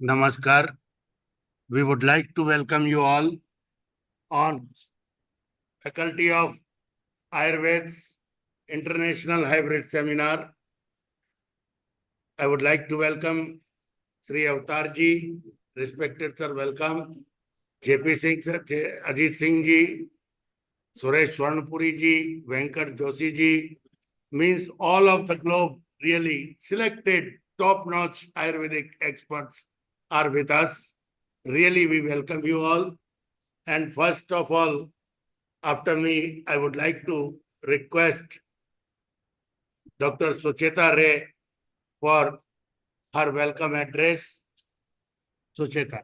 Namaskar. We would like to welcome you all on Faculty of Ayurveda's International Hybrid Seminar. I would like to welcome Sri Avatar ji, respected sir, welcome. JP Singh sir, Ajit Singh ji, Suresh Swarnapuri ji, Venkat Joshi ji, means all of the globe really selected top-notch Ayurvedic experts are with us. Really, we welcome you all. And first of all, after me, I would like to request Dr. Sucheta Ray for her welcome address. Sucheta.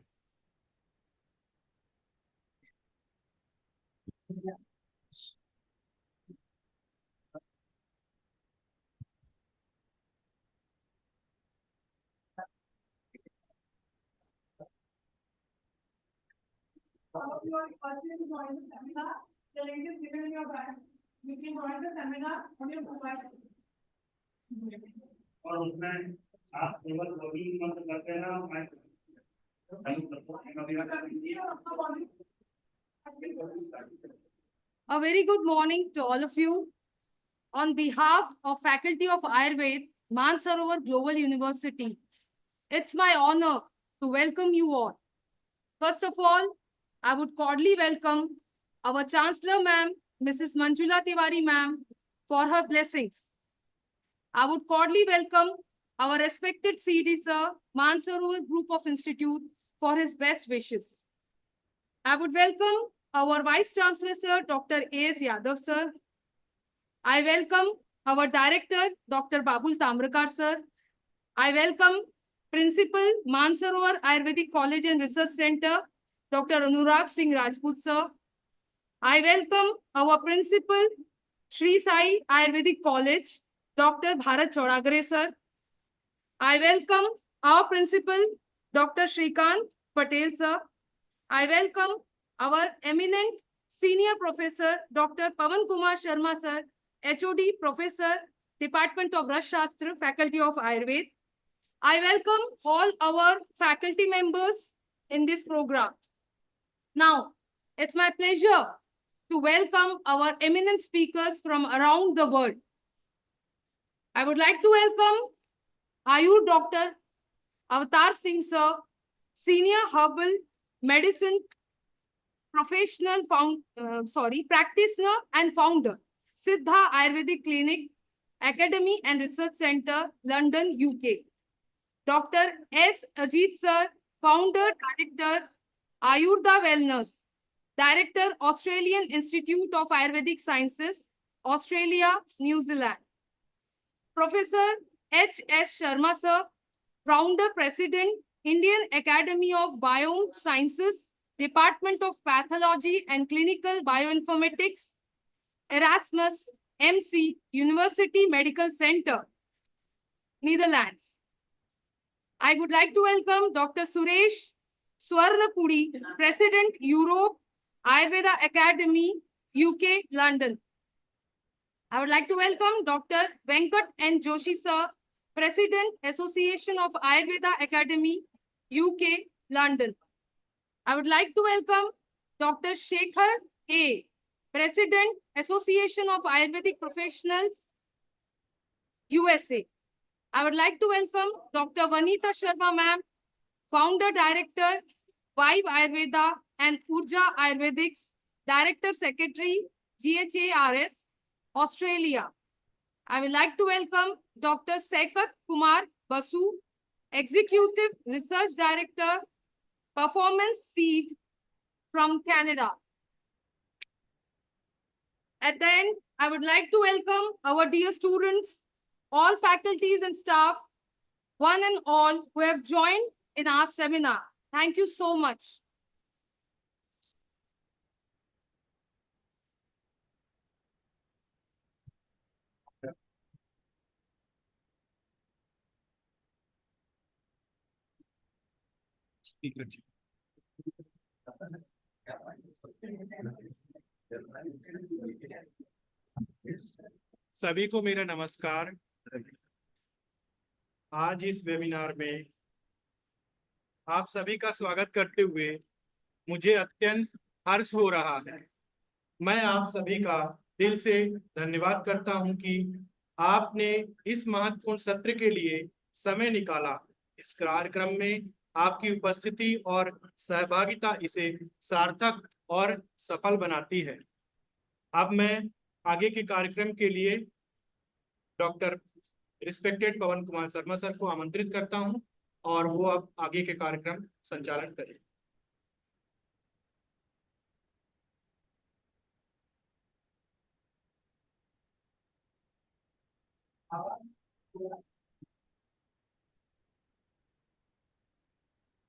Some of you are personally to join the seminar. The link is given in your bag. You can join the seminar on your mobile. और उसमें आप केवल login मत करते हैं ना मैं A very good morning to all of you. On behalf of Faculty of Ayurveda, Mansarovar Global University, it's my honor to welcome you all. First of all, I would cordially welcome our Chancellor Ma'am, Mrs. Manjula Tiwari Ma'am, for her blessings. I would cordially welcome our respected CD Sir, Mansarovar Group of Institute, for his best wishes. I would welcome our Vice Chancellor Sir, Dr. A.S. Yadav Sir. I welcome our Director, Dr. Babul Tamrakar Sir. I welcome Principal, Mansarovar Ayurvedic College and Research Center, Dr. Anurag Singh Rajput Sir. I welcome our Principal, Sri Sai Ayurvedic College, Dr. Bharat Chaudhary Sir. I welcome our Principal, Dr. Shrikant Patel Sir. I welcome our eminent Senior Professor, Dr. Pawan Kumar Sharma Sir, HOD Professor, Department of Rashastra, Faculty of Ayurveda. I welcome all our faculty members in this program. Now, it's my pleasure to welcome our eminent speakers from around the world. I would like to welcome Ayur Dr. Avatar Singh Sir, Senior Herbal Medicine practitioner and founder, Siddha Ayurvedic Clinic, Academy and Research Center, London, UK. Dr. S. Ajit Sir, founder, director, Ayurveda Wellness, director, Australian Institute of Ayurvedic Sciences, Australia, New Zealand. Professor H. S. Sharma Sir, founder, president, Indian Academy of Biosciences, Department of Pathology and Clinical Bioinformatics, Erasmus, MC, University Medical Center, Netherlands. I would like to welcome Dr. Suresh Swarnapuri, President, Europe, Ayurveda Academy, UK, London. I would like to welcome Dr. Venkat N. Joshi Sir, President, Association of Ayurveda Academy, UK, London. I would like to welcome Dr. Shekhar A., President, Association of Ayurvedic Professionals, USA. I would like to welcome Dr. Vanita Sharma Ma'am, Founder Director, Vibe Ayurveda and Urja Ayurvedics, Director Secretary, GHARS, Australia. I would like to welcome Dr. Sekat Kumar Basu, Executive Research Director, Performance Seed from Canada. At the end, I would like to welcome our dear students, all faculties and staff, one and all who have joined in our seminar. Thank you so much. Speaker. सभी को मेरा नमस्कार। आज इस webinar में आप सभी का स्वागत करते हुए मुझे अत्यंत हर्ष हो रहा है। मैं आप सभी का दिल से धन्यवाद करता हूं कि आपने इस महत्वपूर्ण सत्र के लिए समय निकाला। इस कार्यक्रम में आपकी उपस्थिति और सहभागिता इसे सार्थक और सफल बनाती है। अब मैं आगे के कार्यक्रम के लिए डॉक्टर रिस्पेक्टेड पवन कुमार शर्मा सर को आमंत्रित करता हूं और वो अब आगे के कार्यक्रम संचालन करें।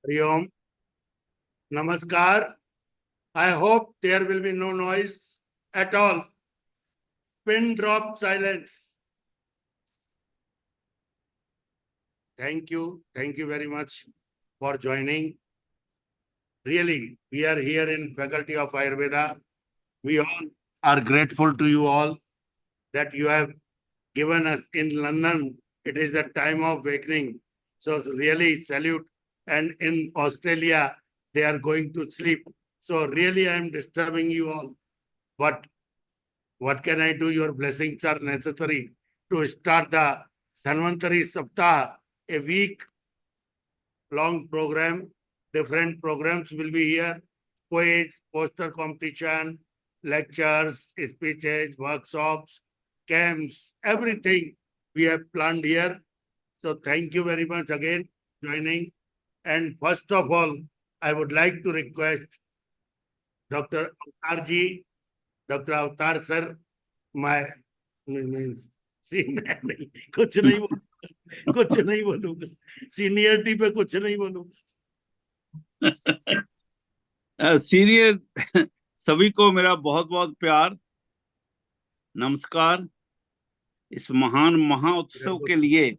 हरिओम, नमस्कार. I hope there will be no noise at all. Pin drop silence. Thank you very much for joining. Really, we are here in Faculty of Ayurveda. We all are grateful to you all that you have given us in London. It is the time of awakening. So really salute. And in Australia, they are going to sleep. So really, I am disturbing you all. But what can I do? Your blessings are necessary to start the Dhanvantari Saptah, a week-long program. Different programs will be here. Quiz, poster competition, lectures, speeches, workshops, camps, everything we have planned here. So thank you very much again joining. And first of all, I would like to request Dr. Avatar ji, Dr. Avatar sir, my means senior नहीं, कुछ नहीं बोलूंगा, seniority पे कुछ नहीं बोलूंगा. Senior सभी को मेरा बहुत बहुत प्यार, नमस्कार. इस महान महाउत्सव के लिए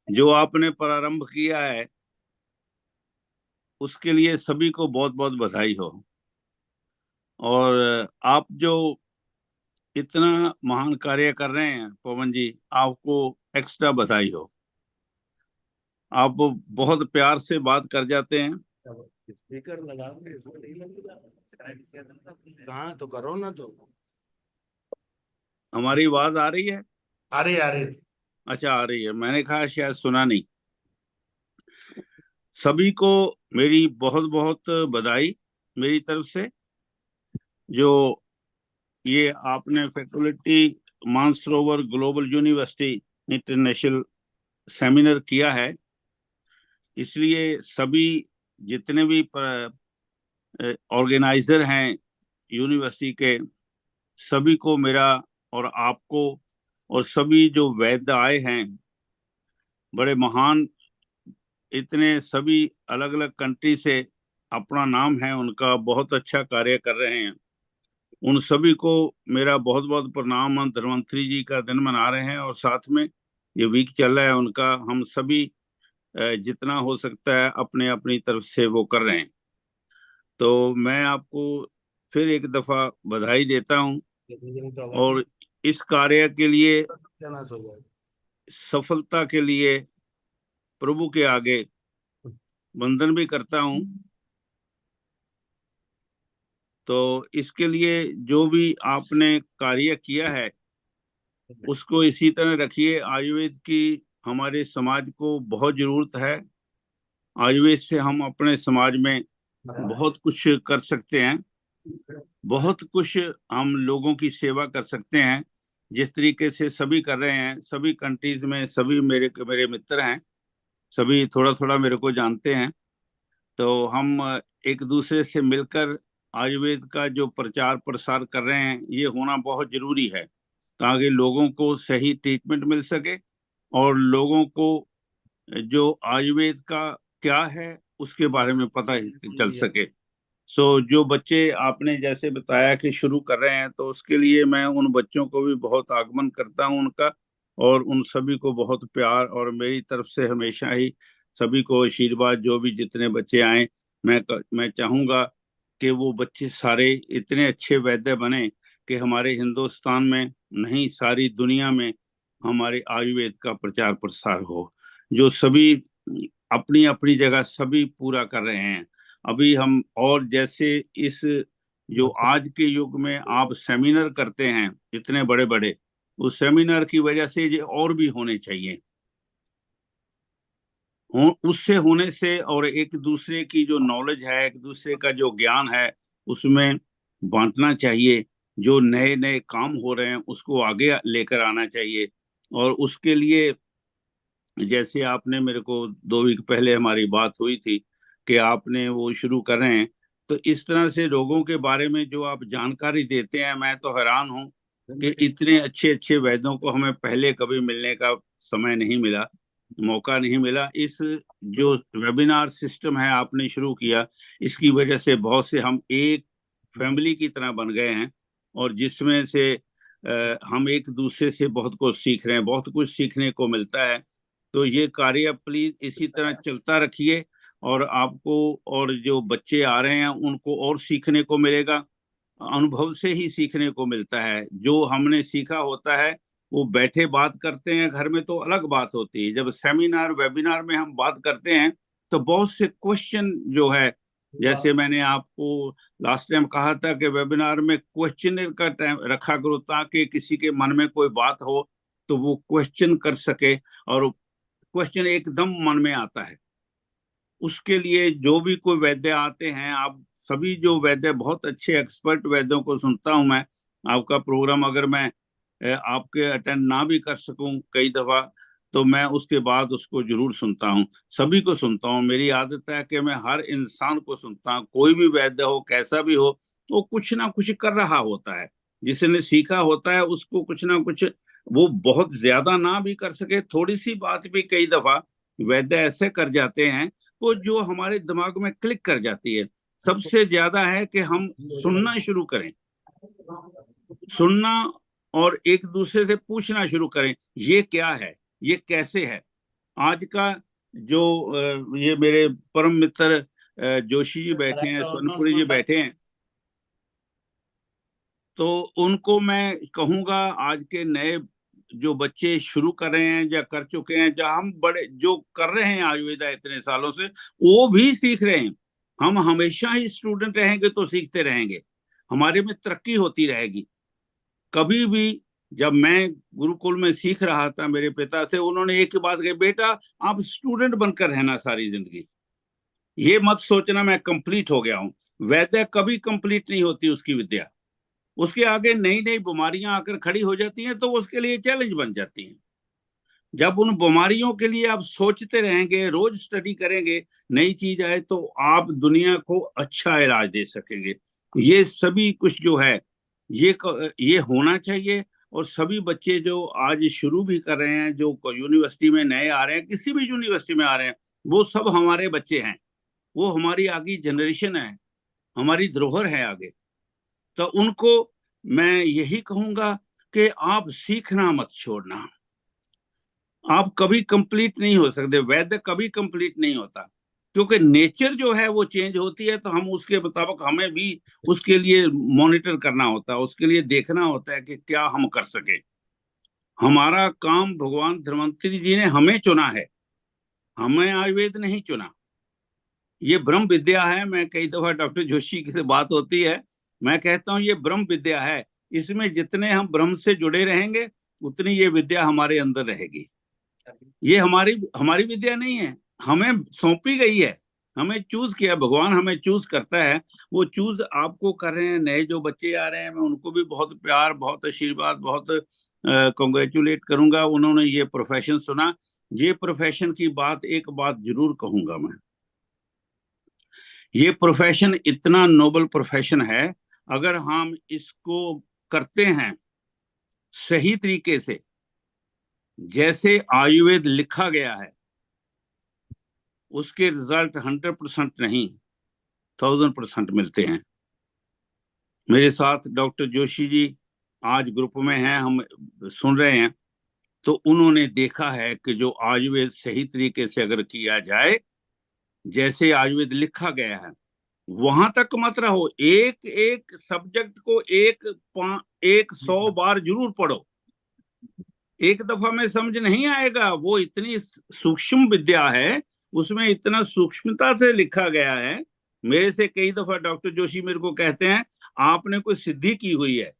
जो आपने प्रारंभ किया है उसके लिए सभी को बहुत बहुत बधाई हो. और आप जो इतना महान कार्य कर रहे हैं पवन जी, आपको एक्स्ट्रा बधाई हो. आप बहुत प्यार से बात कर जाते हैं. स्पीकर लगाओगे इसमें नहीं लगेगा, कहाँ तो करो ना. तो हमारी आवाज आ रही है? आ रही अच्छा, आ रही है. मैंने कहा शायद सुना नहीं. सभी को मेरी बहुत बहुत बधाई मेरी तरफ से. जो ये आपने faculty Mansarovar global university international seminar किया है, इसलिए सभी जितने भी ऑर्गेनाइजर हैं यूनिवर्सिटी के, सभी को मेरा और आपको और सभी जो वैद्य आए हैं, बड़े महान, इतने सभी अलग अलग कंट्री से अपना नाम है उनका, बहुत अच्छा कार्य कर रहे हैं. उन सभी को मेरा बहुत बहुत प्रणाम. धन्वंतरी जी का दिन मना रहे हैं और साथ में ये वीक चल रहा है उनका. हम सभी जितना हो सकता है अपने अपनी तरफ से वो कर रहे हैं. तो मैं आपको फिर एक दफा बधाई देता हूं और इस कार्य के लिए, सफलता के लिए प्रभु के आगे वंदन भी करता हूं. तो इसके लिए जो भी आपने कार्य किया है उसको इसी तरह रखिए. आयुर्वेद की हमारे समाज को बहुत जरूरत है. आयुर्वेद से हम अपने समाज में बहुत कुछ कर सकते हैं, बहुत कुछ हम लोगों की सेवा कर सकते हैं, जिस तरीके से सभी कर रहे हैं. सभी कंट्रीज में सभी मेरे मित्र हैं, सभी थोड़ा थोड़ा मेरे को जानते हैं. तो हम एक दूसरे से मिलकर आयुर्वेद का जो प्रचार प्रसार कर रहे हैं, ये होना बहुत जरूरी है ताकि लोगों को सही ट्रीटमेंट मिल सके और लोगों को जो आयुर्वेद का क्या है उसके बारे में पता चल सके. जो बच्चे आपने जैसे बताया कि शुरू कर रहे हैं, तो उसके लिए मैं उन बच्चों को भी बहुत आगमन करता हूं उनका, और उन सभी को बहुत प्यार, और मेरी तरफ से हमेशा ही सभी को आशीर्वाद. जो भी जितने बच्चे आए, मैं चाहूंगा कि वो बच्चे सारे इतने अच्छे वैद्य बने कि हमारे हिंदुस्तान में नहीं, सारी दुनिया में हमारे आयुर्वेद का प्रचार प्रसार हो. जो सभी अपनी अपनी जगह सभी पूरा कर रहे हैं। अभी हम, और जैसे इस जो आज के युग में आप सेमिनार करते हैं इतने बड़े बड़े, उस सेमिनार की वजह से ये और भी होने चाहिए। उससे होने से, और एक दूसरे की जो नॉलेज है, एक दूसरे का जो ज्ञान है, उसमें बांटना चाहिए। जो नए नए काम हो रहे हैं उसको आगे लेकर आना चाहिए। और उसके लिए, जैसे आपने मेरे को 2 वीक पहले हमारी बात हुई थी कि आपने वो शुरू कर रहे हैं, तो इस तरह से लोगों के बारे में जो आप जानकारी देते हैं, मैं तो हैरान हूँ कि इतने अच्छे अच्छे वैद्यों को हमें पहले कभी मिलने का समय नहीं मिला, मौका नहीं मिला। इस जो वेबिनार सिस्टम है आपने शुरू किया, इसकी वजह से बहुत से हम एक फैमिली की तरह बन गए हैं, और जिसमें से हम एक दूसरे से बहुत कुछ सीख रहे हैं, बहुत कुछ सीखने को मिलता है। तो ये कार्य प्लीज इसी तरह चलता रखिए, और आपको और जो बच्चे आ रहे हैं उनको और सीखने को मिलेगा। अनुभव से ही सीखने को मिलता है। जो हमने सीखा होता है वो बैठे बात करते हैं घर में तो अलग बात होती है, जब सेमिनार वेबिनार में हम बात करते हैं तो बहुत से क्वेश्चन जो है, जैसे मैंने आपको लास्ट टाइम कहा था कि वेबिनार में क्वेश्चन का टाइम रखा करो, ताकि किसी के मन में कोई बात हो तो वो क्वेश्चन कर सके, और क्वेश्चन एकदम मन में आता है। उसके लिए जो भी कोई वैद्य आते हैं, आप सभी जो वैद्य, बहुत अच्छे एक्सपर्ट वैद्यों को सुनता हूं मैं। आपका प्रोग्राम अगर मैं आपके अटेंड ना भी कर सकूं कई दफा, तो मैं उसके बाद उसको जरूर सुनता हूं। सभी को सुनता हूं। मेरी आदत है कि मैं हर इंसान को सुनता हूं, कोई भी वैद्य हो, कैसा भी हो, तो कुछ ना कुछ कर रहा होता है। जिसने सीखा होता है उसको कुछ ना कुछ, वो बहुत ज्यादा ना भी कर सके, थोड़ी सी बात भी कई दफा वैद्य ऐसे कर जाते हैं वो जो हमारे दिमाग में क्लिक कर जाती है। सबसे ज्यादा है कि हम सुनना शुरू करें, सुनना, और एक दूसरे से पूछना शुरू करें, ये क्या है, ये कैसे है। आज का जो ये मेरे परम मित्र जोशी जी बैठे हैं, सोनपुरी जी बैठे हैं, तो उनको मैं कहूंगा, आज के नए जो बच्चे शुरू कर रहे हैं या कर चुके हैं, या हम बड़े जो कर रहे हैं आयुर्वेदा इतने सालों से, वो भी सीख रहे हैं। हम हमेशा ही स्टूडेंट रहेंगे तो सीखते रहेंगे, हमारे में तरक्की होती रहेगी। कभी भी, जब मैं गुरुकुल में सीख रहा था, मेरे पिता थे, उन्होंने एक ही बात कही, बेटा आप स्टूडेंट बनकर रहना सारी जिंदगी, ये मत सोचना मैं कंप्लीट हो गया हूँ। वैद्य कभी कंप्लीट नहीं होती उसकी विद्या। उसके आगे नई नई बीमारियां आकर खड़ी हो जाती हैं तो उसके लिए चैलेंज बन जाती हैं। जब उन बीमारियों के लिए आप सोचते रहेंगे, रोज स्टडी करेंगे, नई चीज आए तो आप दुनिया को अच्छा इलाज दे सकेंगे। ये सभी कुछ जो है, ये होना चाहिए। और सभी बच्चे जो आज शुरू भी कर रहे हैं, जो यूनिवर्सिटी में नए आ रहे हैं, किसी भी यूनिवर्सिटी में आ रहे हैं, वो सब हमारे बच्चे हैं। वो हमारी आगे जनरेशन है, हमारी धरोहर है आगे। तो उनको मैं यही कहूंगा कि आप सीखना मत छोड़ना। आप कभी कंप्लीट नहीं हो सकते, वैद्य कभी कंप्लीट नहीं होता, क्योंकि नेचर जो है वो चेंज होती है, तो हम उसके मुताबिक, हमें भी उसके लिए मॉनिटर करना होता है, उसके लिए देखना होता है कि क्या हम कर सके। हमारा काम, भगवान धन्वंतरी जी ने हमें चुना है, हमें आयुर्वेद नहीं चुना। ये ब्रह्म विद्या है। मैं कई दफा डॉक्टर जोशी की से बात होती है, मैं कहता हूँ ये ब्रह्म विद्या है। इसमें जितने हम ब्रह्म से जुड़े रहेंगे उतनी ये विद्या हमारे अंदर रहेगी। ये हमारी हमारी विद्या नहीं है, हमें सौंपी गई है, हमें चूज किया, भगवान हमें चूज करता है। वो चूज आपको कर रहे हैं। नए जो बच्चे आ रहे हैं, मैं उनको भी बहुत प्यार, बहुत आशीर्वाद, बहुत कॉन्ग्रेचुलेट करूंगा। उन्होंने ये प्रोफेशन सुना। ये प्रोफेशन की बात, एक बात जरूर कहूंगा मैं, ये प्रोफेशन इतना नोबल प्रोफेशन है। अगर हम इसको करते हैं सही तरीके से, जैसे आयुर्वेद लिखा गया है, उसके रिजल्ट 100% नहीं, 1000% मिलते हैं। मेरे साथ डॉक्टर जोशी जी आज ग्रुप में हैं, हम सुन रहे हैं, तो उन्होंने देखा है कि जो आयुर्वेद सही तरीके से अगर किया जाए, जैसे आयुर्वेद लिखा गया है, वहां तक मत रहो। एक एक सब्जेक्ट को 100 बार जरूर पढ़ो। एक दफा में समझ नहीं आएगा, वो इतनी सूक्ष्म विद्या है, उसमें इतना सूक्ष्मता से लिखा गया है। मेरे से कई दफा डॉक्टर जोशी मेरे को कहते हैं आपने कोई सिद्धि की हुई है।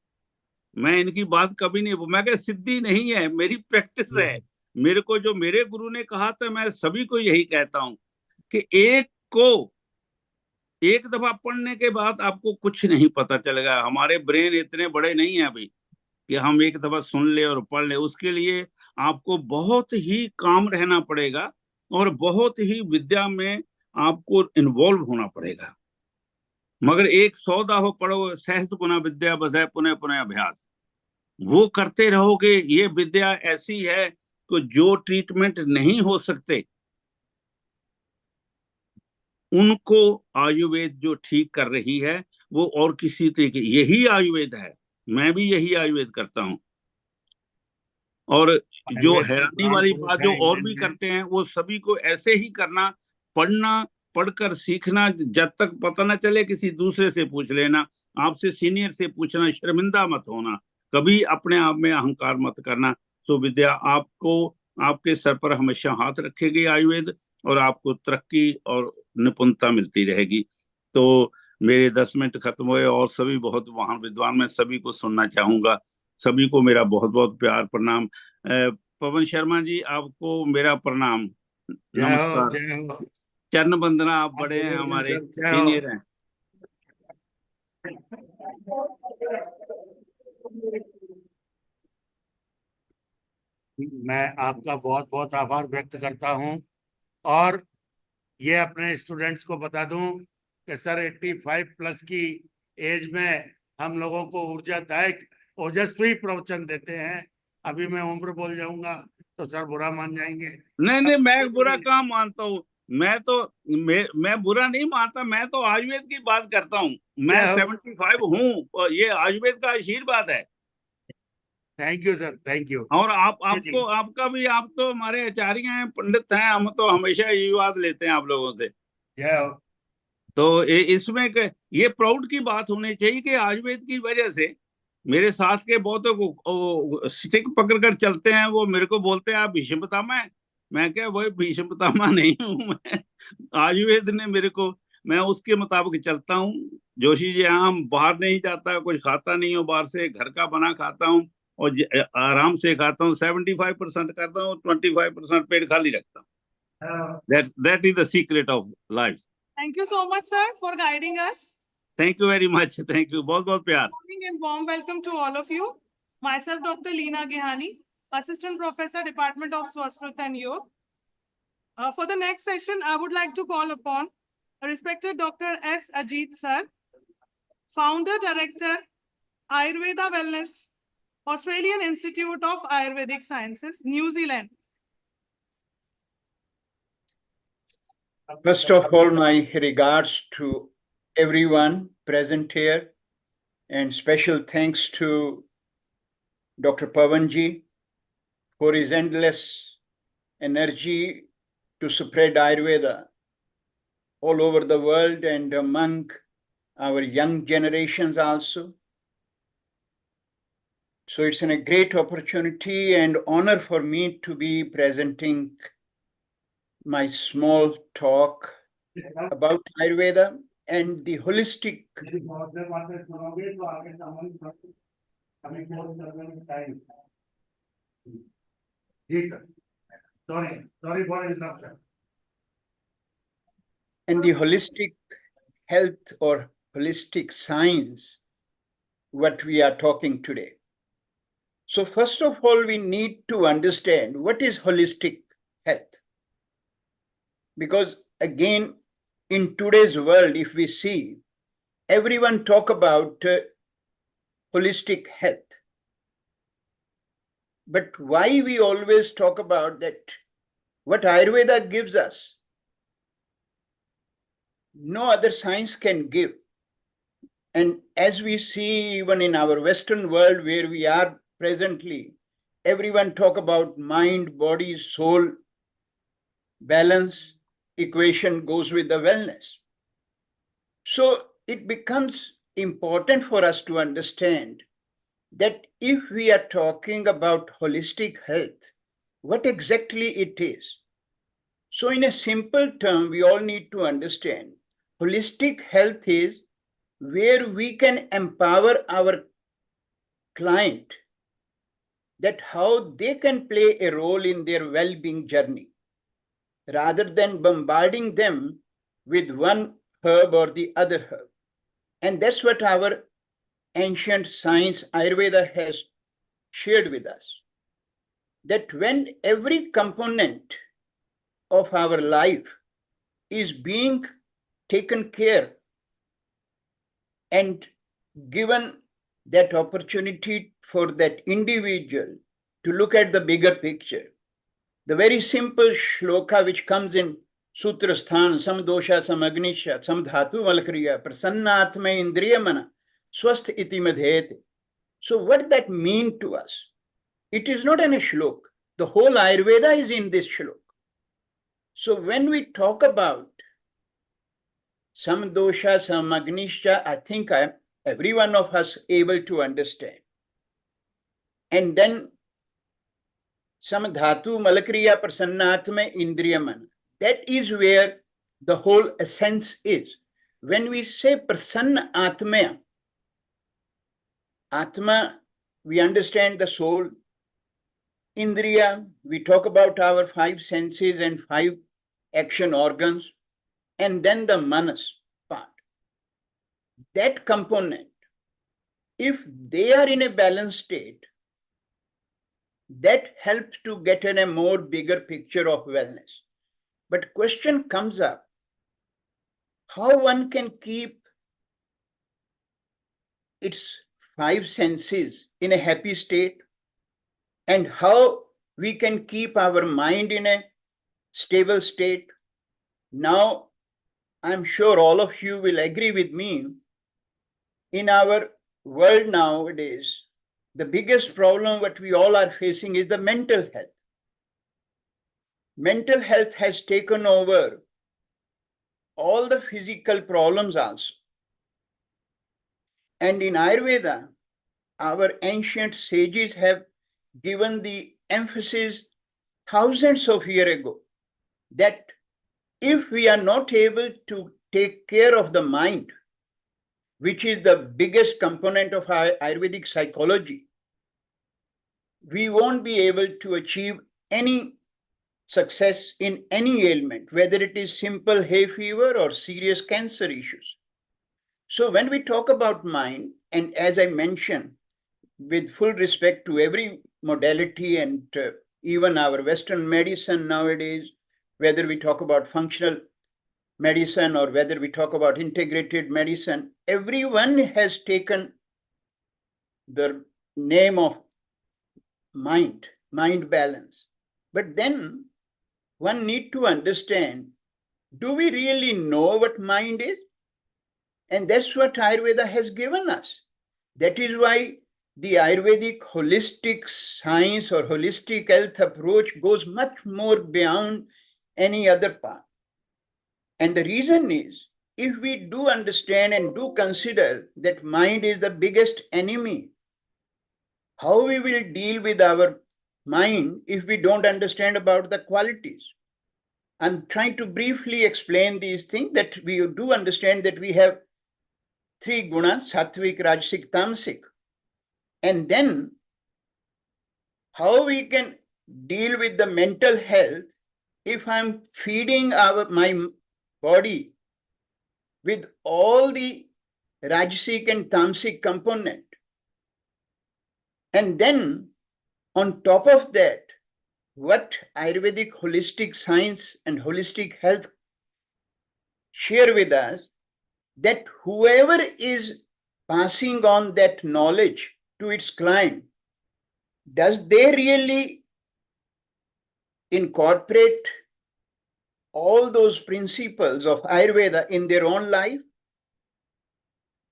मैं इनकी बात कभी नहीं, मैं कह सिद्धि नहीं है, मेरी प्रैक्टिस है। मेरे को जो मेरे गुरु ने कहा था मैं सभी को यही कहता हूं कि एक दफा पढ़ने के बाद आपको कुछ नहीं पता चलेगा। हमारे ब्रेन इतने बड़े नहीं है अभी कि हम एक दफा सुन ले और पढ़ ले। उसके लिए आपको बहुत ही काम रहना पड़ेगा और बहुत ही विद्या में आपको इन्वॉल्व होना पड़ेगा। मगर एक 100 दफा पढ़ो, सहस्त्र गुना विद्या बधै पुनः पुनः अभ्यास, वो करते रहोगे। ये विद्या ऐसी है कि जो ट्रीटमेंट नहीं हो सकते उनको आयुर्वेद जो ठीक कर रही है वो और किसी तरीके, यही आयुर्वेद है। मैं भी यही आयुर्वेद करता हूं। और जो आयुर्वेद के हैरानी प्राण वाली पुरुष बात हैं जो और इंडियन भी में। करते हैं वो सभी को ऐसे ही करना, पढ़ना, पढ़कर सीखना। जब तक पता ना चले किसी दूसरे से पूछ लेना, आपसे सीनियर से पूछना, शर्मिंदा मत होना, कभी अपने आप में अहंकार मत करना। सो विद्या आपको, आपके सर पर हमेशा हाथ रखेगी आयुर्वेद, और आपको तरक्की और निपुणता मिलती रहेगी। तो मेरे 10 मिनट खत्म हुए और सभी बहुत महान विद्वान, मैं सभी को सुनना चाहूंगा। सभी को मेरा बहुत बहुत प्यार प्रणाम। पवन शर्मा जी आपको मेरा प्रणाम, जय हो, नमस्कार, जय हो। चरण वंदना। आप आप बड़े हैं, बुजुर्ग हैं हमारे सर, जय हो। सीनियर हैं। मैं आपका बहुत बहुत आभार व्यक्त करता हूं और ये अपने स्टूडेंट्स को बता दूं कि सर 85 प्लस की एज में हम लोगों को ऊर्जादायक ओजस्वी प्रवचन देते हैं। अभी मैं उम्र बोल जाऊंगा तो सर बुरा मान जाएंगे। नहीं नहीं, मैं बुरा कहाँ मानता हूँ। मैं तो मैं बुरा नहीं मानता, मैं तो आयुर्वेद की बात करता हूँ। मैं जय हो। 75 हूँ और ये आयुर्वेद का आशीर्वाद है। Thank you sir, thank you. और जी जी। आपका भी, आप तो हमारे आचार्य हैं, पंडित हैं, हम तो हमेशा यही बात लेते हैं आप लोगों से। जय हो। तो इसमें ये प्राउड की बात होनी चाहिए कि आयुर्वेद की वजह से मेरे साथ के बहुतों को स्टिक पकड़ कर चलते हैं। वो मेरे को बोलते हैं आप भीष्म पितामह हैं। मैं क्या, वो भीष्म पितामह नहीं हूँ मैं। आयुर्वेद ने मेरे को, मैं उसके मुताबिक चलता हूँ। जोशी जी, यहाँ हम बाहर नहीं जाता, कुछ खाता नहीं हूँ बाहर से, घर का बना खाता हूँ और आराम से खाता हूँ। 75% करता हूँ, 25% पेट खाली रखता हूँ। That is the secret of life. Thank you so much, sir, for guiding us. Thank you very much, thank you, बहुत बहुत प्यार। Morning and warm welcome to all of you. Myself, Dr. Leena Gehani, Assistant Professor, Department of Swastrut and Yoga. For the next session, I would like to call upon respected Dr. S. Ajit, sir, Founder, Director, Ayurveda Wellness, Australian Institute of Ayurvedic Sciences, New Zealand. First of all, my regards to everyone present here, and special thanks to Dr. Pavanji for his endless energy to spread Ayurveda all over the world and among our young generations also. So it's a great opportunity and honor for me to be presenting my small talk about Ayurveda and the holistic. Sorry for interruption. And the holistic health or holistic science, what we are talking today. So first of all, we need to understand what is holistic health. Because again, in today's world, if we see, everyone talk about holistic health. But why we always talk about that, what Ayurveda gives us, no other science can give. And as we see, even in our Western world where we are presently, everyone talk about mind, body, soul, balance, equation goes with the wellness. So it becomes important for us to understand that if we are talking about holistic health, what exactly it is. So in a simple term, we all need to understand holistic health is where we can empower our client that how they can play a role in their well-being journey rather than bombarding them with one herb or the other herb. And that's what our ancient science Ayurveda has shared with us. That when every component of our life is being taken care and given that opportunity for that individual to look at the bigger picture. The very simple shloka which comes in Sutra Sthan, Sam Dosha, Sam Agnisha, Sam Dhatu Malkriya, Prasanna Atma Indriyamana, Swasth Iti Madhete. So what that mean to us? It is not in a shlok. The whole Ayurveda is in this shlok. So when we talk about Sam Dosha, Sam Agnisha, I think every one of us able to understand. And then Sam Dhatu Malakriya Prasannatma Indriyamana. That is where the whole essence is. When we say Prasanna Atma, Atma, we understand the soul. Indriya, we talk about our 5 senses and 5 action organs. And then the manas part. That component, if they are in a balanced state, that helps to get in a more bigger picture of wellness. But question comes up, how one can keep its 5 senses in a happy state and how we can keep our mind in a stable state. Now, I'm sure all of you will agree with me. In our world nowadays, the biggest problem what we all are facing is the mental health. Mental health has taken over all the physical problems also. And in Ayurveda, our ancient sages have given the emphasis thousands of years ago that if we are not able to take care of the mind, which is the biggest component of our Ayurvedic psychology, we won't be able to achieve any success in any ailment, whether it is simple hay fever or serious cancer issues. So when we talk about mind, and as I mentioned, with full respect to every modality and even our Western medicine nowadays, whether we talk about functional medicine or whether we talk about integrated medicine, everyone has taken the name of mind balance. But then one need to understand, do we really know what mind is? And that's what Ayurveda has given us. That is why the Ayurvedic holistic science or holistic health approach goes much more beyond any other path. And the reason is, if we do understand and do consider that mind is the biggest enemy, how we will deal with our mind if we don't understand about the qualities? I'm trying to briefly explain these things that we do understand that we have 3 gunas, sattvic, rajasic, tamasic. And then how we can deal with the mental health if I'm feeding my body with all the rajasic and tamasic component. And then on top of that, what Ayurvedic holistic science and holistic health share with us, that whoever is passing on that knowledge to its client, does they really incorporate all those principles of Ayurveda in their own life?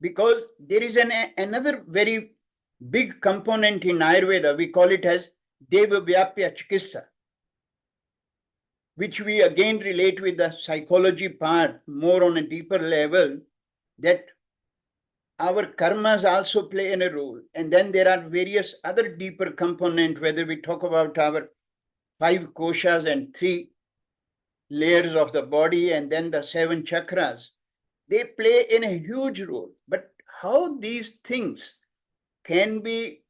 Because there is another very big component in Ayurveda, we call it as Deva Vyapya Chikitsa, which we again relate with the psychology part more on a deeper level, that our karmas also play in a role. And then there are various other deeper components, whether we talk about our 5 koshas and 3 layers of the body and then the 7 chakras, they play in a huge role. But how these things can be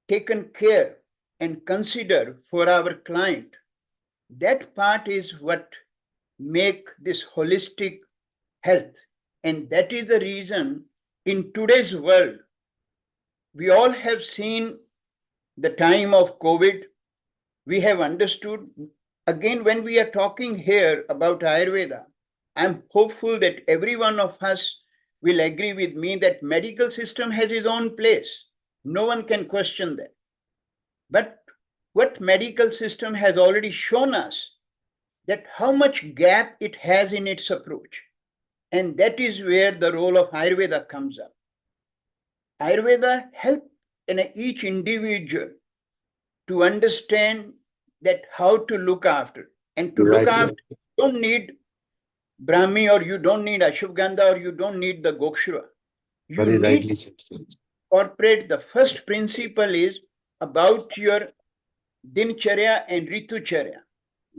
taken care and considered for our client, that part is what make this holistic health. And that is the reason in today's world, we all have seen the time of COVID. We have understood, again, when we are talking here about Ayurveda, I'm hopeful that every one of us will agree with me that medical system has its own place. No one can question that. But what medical system has already shown us that how much gap it has in its approach. And that is where the role of Ayurveda comes up. Ayurveda helps each individual to understand that how to look after. And to look after, you don't need Brahmi, or you don't need Ashwagandha, or you don't need the Gokshura. You need to incorporate the first principle is about your Dincharya and Ritucharya.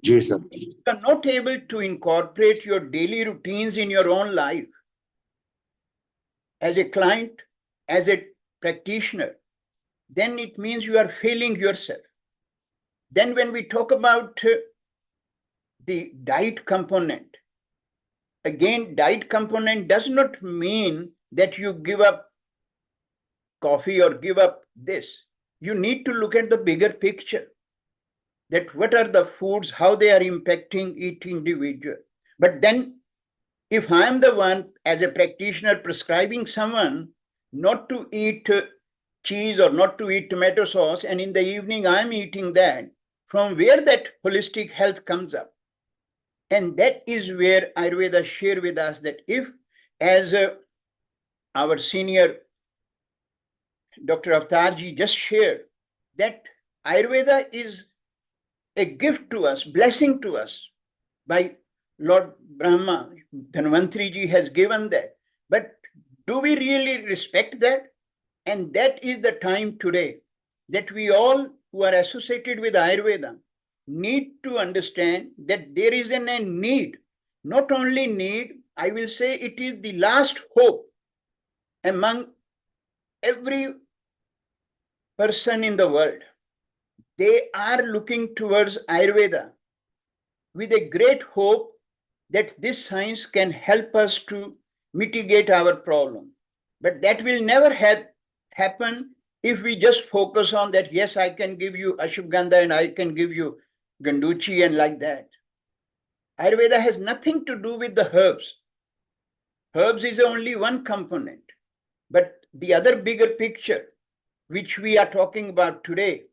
Yes, sir. If you are not able to incorporate your daily routines in your own life, as a client, as a practitioner, then it means you are failing yourself. Then when we talk about the diet component, again, diet component does not mean that you give up coffee or give up this. You need to look at the bigger picture, that what are the foods, how they are impacting each individual. But then if I am the one as a practitioner prescribing someone not to eat cheese or not to eat tomato sauce, and in the evening I'm eating that, from where that holistic health comes up. And that is where Ayurveda share with us that if, as our senior Dr. Avtarji just shared, that Ayurveda is a gift to us, blessing to us by Lord Brahma. Dhanvantri ji has given that. But do we really respect that? And that is the time today that we all who are associated with Ayurveda need to understand that there is a need, not only need, I will say it is the last hope among every person in the world. They are looking towards Ayurveda with a great hope that this science can help us to mitigate our problem. But that will never happen if we just focus on that, yes, I can give you Ashwagandha and I can give you Ganduchi and like that. Ayurveda has nothing to do with the herbs. Herbs is only one component. But the other bigger picture, which we are talking about today,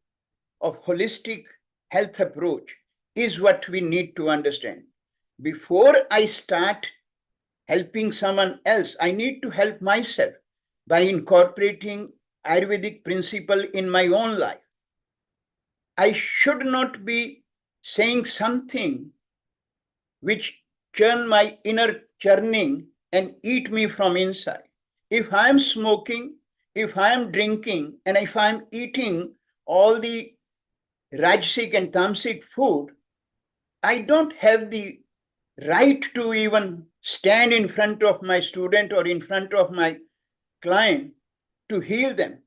of holistic health approach, is what we need to understand. Before I start helping someone else, I need to help myself by incorporating Ayurvedic principle in my own life. I should not be saying something which churn my inner churning and eat me from inside. If I am smoking, if I am drinking, and if I am eating all the Rajasic and Tamasic food, I don't have the right to even stand in front of my student or in front of my client to heal them.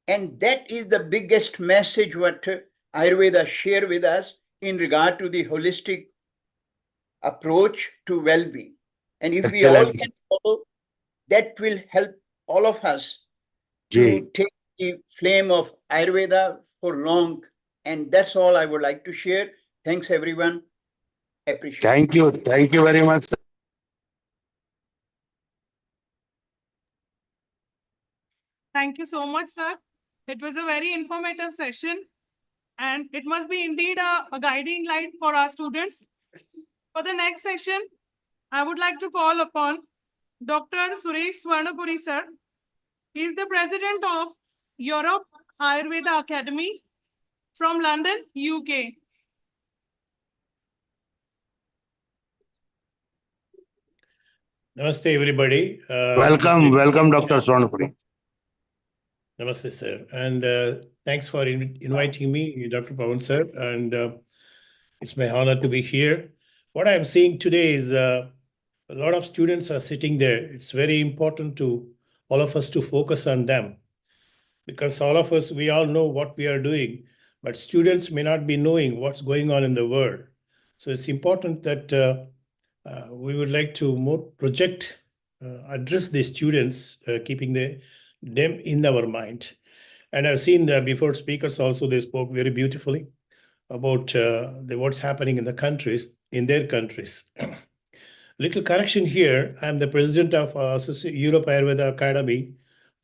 And that is the biggest message what Ayurveda share with us in regard to the holistic approach to well-being. And if we all can follow, that will help all of us to take the flame of Ayurveda for long. And that's all I would like to share. Thanks, everyone. Appreciate it. Thank you. Thank you very much, sir. Thank you so much, sir. It was a very informative session, and it must be indeed a guiding light for our students. For the next session, I would like to call upon Dr. Suresh Swarnapuri, sir. He is the president of Europe Ayurveda Academy from London, UK. Namaste, everybody. Welcome, Dr. Swarnapuri. Namaste, sir. And thanks for inviting me, Dr. Pawan, sir. And It's my honor to be here. What I'm seeing today is a lot of students are sitting there. It's very important to all of us to focus on them because all of us, we all know what we are doing, but students may not be knowing what's going on in the world. So it's important that we would like to more project, address the students, keeping them in our mind. And I've seen the before speakers also, they spoke very beautifully about what's happening in the countries, in their countries. Little correction here, I'm the president of Europe Ayurveda Academy,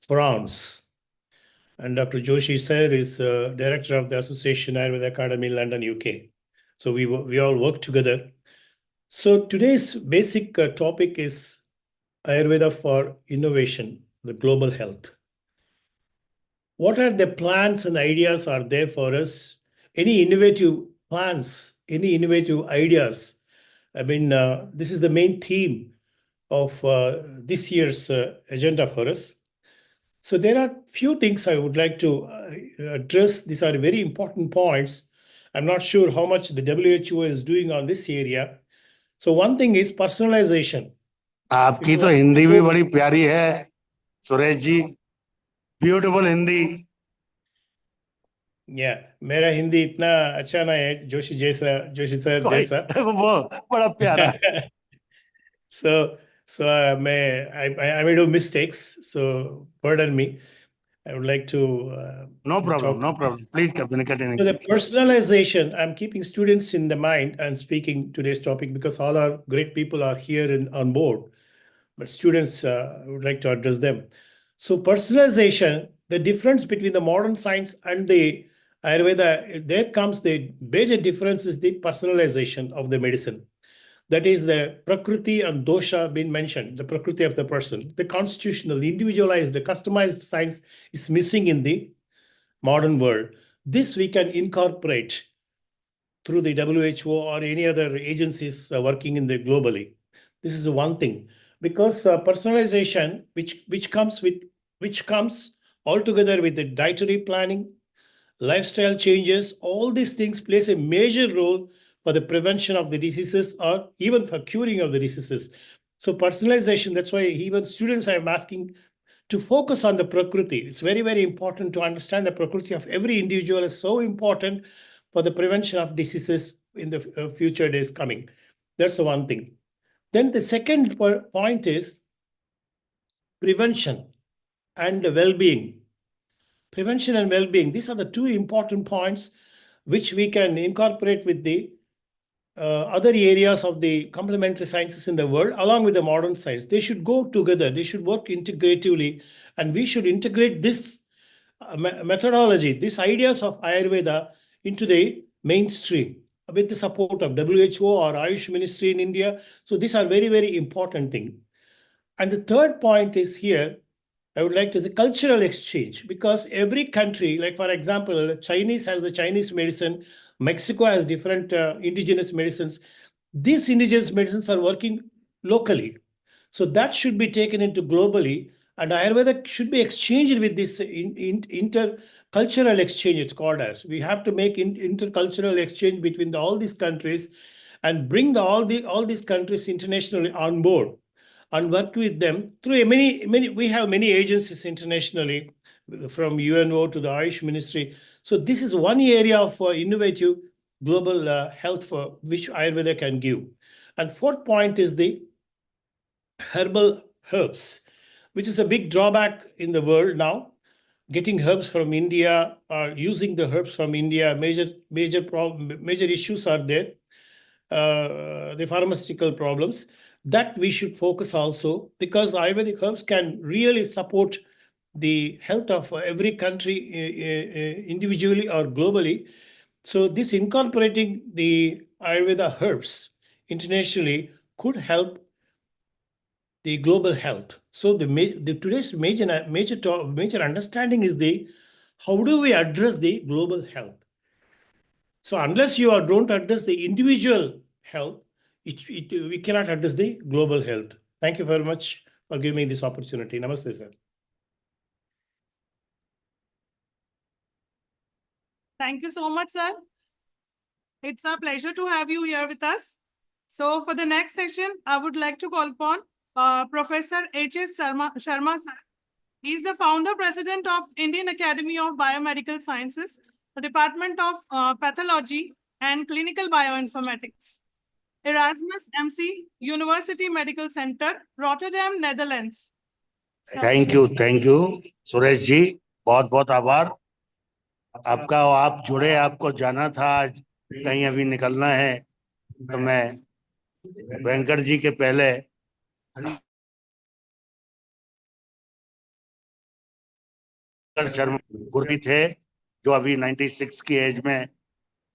France. And Dr. Joshi sir is director of the Association Ayurveda Academy, London, UK. So we all work together. So today's basic topic is Ayurveda for innovation, the global health. What are the plans and ideas are there for us? Any innovative plans, any innovative ideas? I mean, this is the main theme of this year's agenda for us. So there are few things I would like to address. These are very important points. I'm not sure how much the WHO is doing on this area. So one thing is personalization. आपकी तो हिंदी भी बड़ी प्यारी है Suresh ji beautiful Hindi Yeah, मेरा हिंदी इतना अच्छा ना है जोशी सर जैसा. वो बड़ा प्यारा So I may do mistakes. So pardon me. I would like to no problem please communicate in So the English. personalization, I'm keeping students in the mind and speaking today's topic because all our great people are here on board, but students would like to address them. So personalization, the difference between the modern science and the Ayurveda, there comes the major difference is the personalization of the medicine. That is the prakriti and dosha being mentioned, the prakriti of the person. The constitutional, the individualized, the customized science is missing in the modern world. This we can incorporate through the WHO or any other agencies working in the globally. This is one thing because personalization, which comes altogether with the dietary planning, lifestyle changes, all these things plays a major role for the prevention of the diseases or even for curing of the diseases. So personalization, that's why even students I'm asking to focus on the prakriti. It's very, very important to understand the prakriti of every individual is so important for the prevention of diseases in the future days coming. That's the one thing. Then the second point is prevention and well-being. Prevention and well-being, these are the two important points which we can incorporate with the other areas of the complementary sciences in the world, along with the modern science. They should go together. They should work integratively, and we should integrate this methodology, these ideas of Ayurveda into the mainstream with the support of WHO or AYUSH Ministry in India. So these are very, very important things. And the third point is here, I would like to the cultural exchange, because every country, like for example, Chinese has the Chinese medicine, Mexico has different indigenous medicines. These indigenous medicines are working locally. So that should be taken into globally, and Ayurveda should be exchanged with this intercultural exchange, it's called as. We have to make intercultural exchange between all these countries and bring all these countries internationally on board and work with them through we have many agencies internationally, from UNO to the AYUSH Ministry. So this is one area of innovative global health for which Ayurveda can give. And fourth point is the herbal herbs, which is a big drawback in the world now. Getting herbs from India or using the herbs from India, major issues are there. The pharmaceutical problems that we should focus also, because Ayurvedic herbs can really support the health of every country individually or globally. So this incorporating the Ayurveda herbs internationally could help the global health. So today's major understanding is how do we address the global health? So unless you don't address the individual health, we cannot address the global health. Thank you very much for giving me this opportunity. Namaste, sir. Thank you so much, sir. It's a pleasure to have you here with us. So for the next session, I would like to call upon Professor H.S. Sharma sir. He is the founder president of Indian Academy of Biomedical Sciences, the Department of Pathology and Clinical Bioinformatics, Erasmus MC, University Medical Center, Rotterdam, Netherlands. Sir. Thank you Suresh ji, बहुत बहुत आभार आपका। आप जुड़े, आपको जाना था, आज कहीं अभी निकलना है, तो मैं वेंकट जी के पहले शर्मा गुरु थे, जो अभी 96 की एज में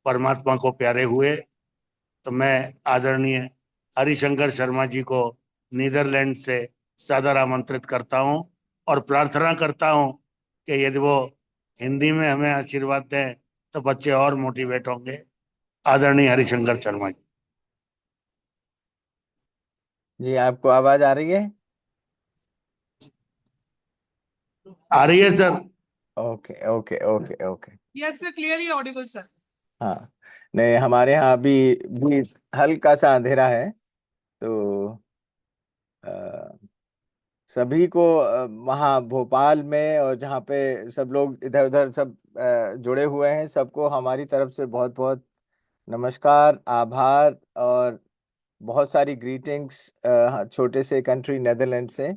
परमात्मा को प्यारे हुए। तो मैं आदरणीय हरिशंकर शर्मा जी को नीदरलैंड से सादर आमंत्रित करता हूं और प्रार्थना करता हूं कि यदि वो हिंदी में हमें आशीर्वाद दें तो बच्चे और मोटिवेट होंगे। आदरणीय हरिशंकर शर्मा जी। जी, आपको आवाज आ रही है? आ रही है sir? Okay okay okay okay. Yes, sir, clearly audible, sir. हाँ, नहीं, हमारे यहाँ भी हल्का सा अंधेरा है, तो सभी को वहाँ भोपाल में और जहाँ पे सब लोग इधर उधर सब जुड़े हुए हैं, सबको हमारी तरफ से बहुत बहुत नमस्कार, आभार और बहुत सारी ग्रीटिंग्स छोटे से कंट्री नेदरलैंड से।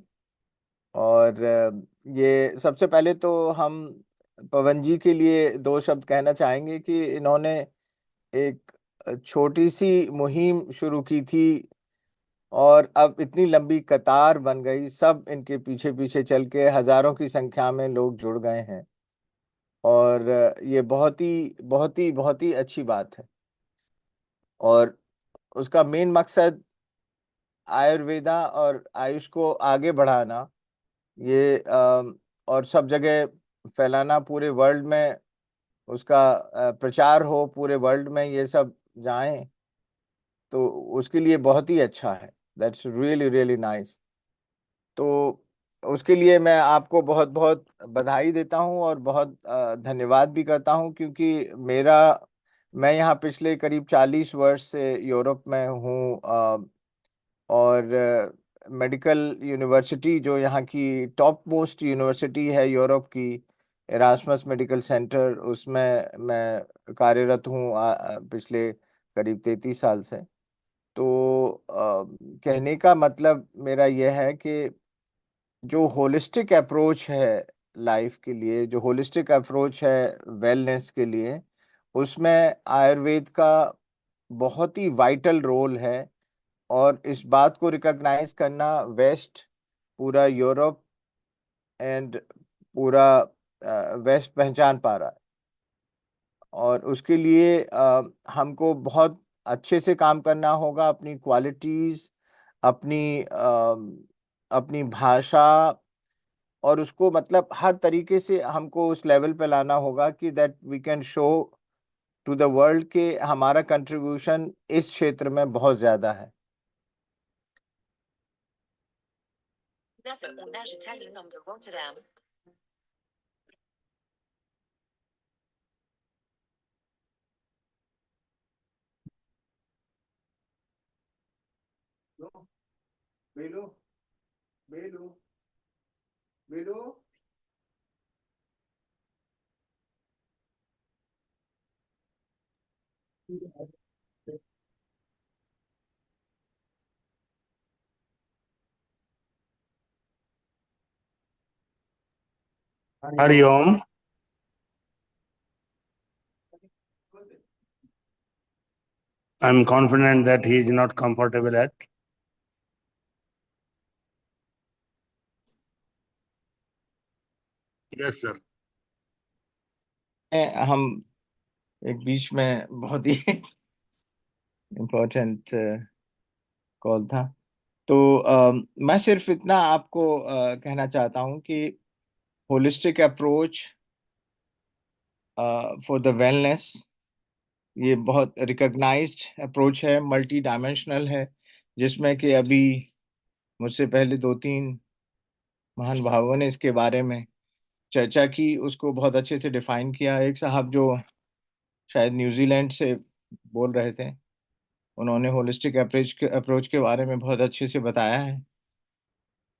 और ये सबसे पहले तो हम पवन जी के लिए दो शब्द कहना चाहेंगे कि इन्होंने एक छोटी सी मुहिम शुरू की थी और अब इतनी लंबी कतार बन गई, सब इनके पीछे पीछे चल के हजारों की संख्या में लोग जुड़ गए हैं और ये बहुत ही अच्छी बात है। और उसका मेन मकसद आयुर्वेदा और आयुष को आगे बढ़ाना, ये और सब जगह फैलाना, पूरे वर्ल्ड में उसका प्रचार हो, पूरे वर्ल्ड में ये सब जाएं, तो उसके लिए बहुत ही अच्छा है। That's really really nice. तो उसके लिए मैं आपको बहुत बहुत बधाई देता हूं और बहुत धन्यवाद भी करता हूं, क्योंकि मैं यहाँ पिछले करीब 40 वर्ष से यूरोप में हूँ और मेडिकल यूनिवर्सिटी जो यहाँ की टॉप मोस्ट यूनिवर्सिटी है यूरोप की, एरास्मस मेडिकल सेंटर, उसमें मैं कार्यरत हूँ पिछले करीब 33 साल से। तो कहने का मतलब मेरा यह है कि जो होलिस्टिक अप्रोच है लाइफ के लिए, जो होलिस्टिक अप्रोच है वेलनेस के लिए, उसमें आयुर्वेद का बहुत ही वाइटल रोल है। और इस बात को रिकॉग्नाइज करना वेस्ट, पूरा यूरोप एंड पूरा वेस्ट पहचान पा रहा है। और उसके लिए हमको बहुत अच्छे से काम करना होगा, अपनी क्वालिटीज, अपनी भाषा, और उसको मतलब हर तरीके से हमको उस लेवल पे लाना होगा कि that we can show to the world के हमारा कंट्रीब्यूशन इस क्षेत्र में बहुत ज्यादा है। Rotterdam. Hariom. I'm confident that he is not comfortable at. Yes, sir. हम एक बीच में बहुत ही इम्पोर्टेंट कॉल था, तो मैं सिर्फ इतना आपको कहना चाहता हूँ कि holistic approach for the wellness, ये बहुत रिकॉग्नाइज्ड अप्रोच है, मल्टी डायमेंशनल है, जिसमें कि अभी मुझसे पहले 2-3 महान भावों ने इसके बारे में चर्चा की, उसको बहुत अच्छे से डिफाइन किया। एक साहब जो शायद न्यूजीलैंड से बोल रहे थे, उन्होंने होलिस्टिक अप्रोच के बारे में बहुत अच्छे से बताया है,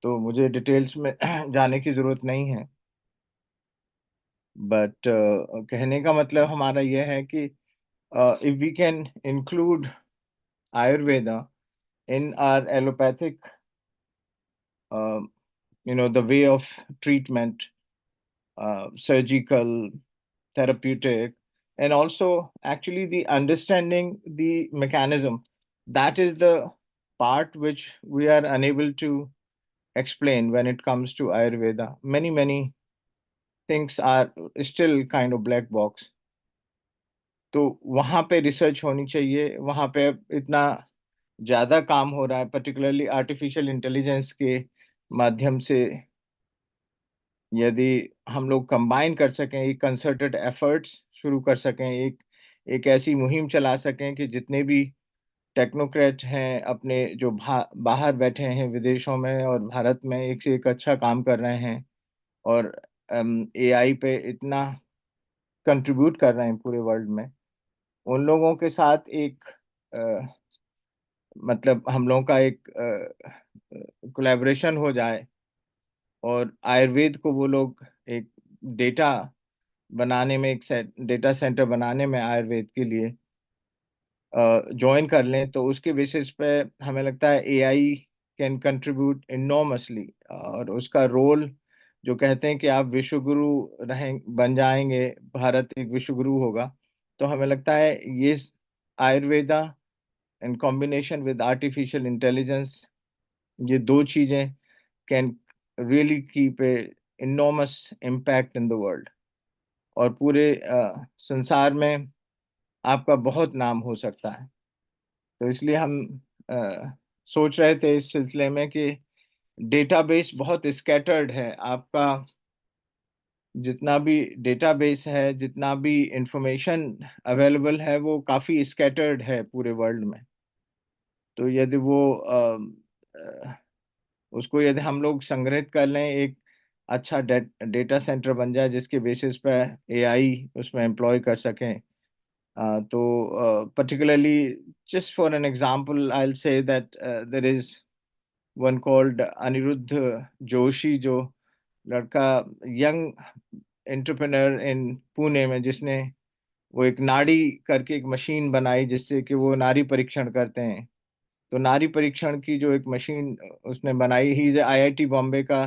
तो मुझे डिटेल्स में जाने की जरूरत नहीं है। बट कहने का मतलब हमारा यह है कि if we can include Ayurveda in our allopathic, the way of treatment, surgical, therapeutic, and also actually the understanding the mechanism. That is the part which we are unable to explain when it comes to Ayurveda. Many things are still kind of black box. तो वहाँ पे research होनी चाहिए, वहाँ पे अब इतना ज़्यादा काम हो रहा है, पर्टिकुलरली आर्टिफिशियल इंटेलिजेंस के माध्यम से यदि हम लोग कंबाइन कर सकें, एक कंसर्टेड एफर्ट्स शुरू कर सकें, एक ऐसी मुहिम चला सकें कि जितने भी टेक्नोक्रेट हैं अपने जो बाहर बैठे हैं विदेशों में और भारत में एक से एक अच्छा काम कर रहे हैं और एआई पे इतना कंट्रीब्यूट कर रहे हैं पूरे वर्ल्ड में, उन लोगों के साथ एक मतलब हम लोगों का एक कोलैबोरेशन हो जाए और आयुर्वेद को वो लोग एक डेटा बनाने में, एक डेटा सेंटर बनाने में आयुर्वेद के लिए ज्वाइन कर लें, तो उसके बेसिस पे हमें लगता है एआई कैन कंट्रीब्यूट इनॉर्मसली। और उसका रोल जो कहते हैं कि आप विश्वगुरु बन जाएंगे, भारत एक विश्वगुरु होगा, तो हमें लगता है ये Ayurveda in combination with artificial intelligence, ये दो चीज़ें can really keep a enormous impact in the world, और पूरे संसार में आपका बहुत नाम हो सकता है। तो इसलिए हम सोच रहे थे इस सिलसिले में कि डेटाबेस बहुत स्कैटर्ड है, आपका जितना भी डेटाबेस है, जितना भी इंफॉर्मेशन अवेलेबल है, वो काफ़ी स्कैटर्ड है पूरे वर्ल्ड में। तो यदि वो उसको यदि हम लोग संग्रहित कर लें, एक अच्छा डेटा सेंटर बन जाए जिसके बेसिस पे एआई उसमें एम्प्लॉय कर सकें, तो particularly just for an example, I'll say that there is one called Aniruddh Joshi, जो लड़का यंग एंटरप्रेन्योर इन पुणे में, जिसने वो एक नाड़ी करके एक मशीन बनाई जिससे कि वो नाड़ी परीक्षण करते हैं। तो नाड़ी परीक्षण की जो एक मशीन उसने बनाई, ही इज आईआईटी बॉम्बे का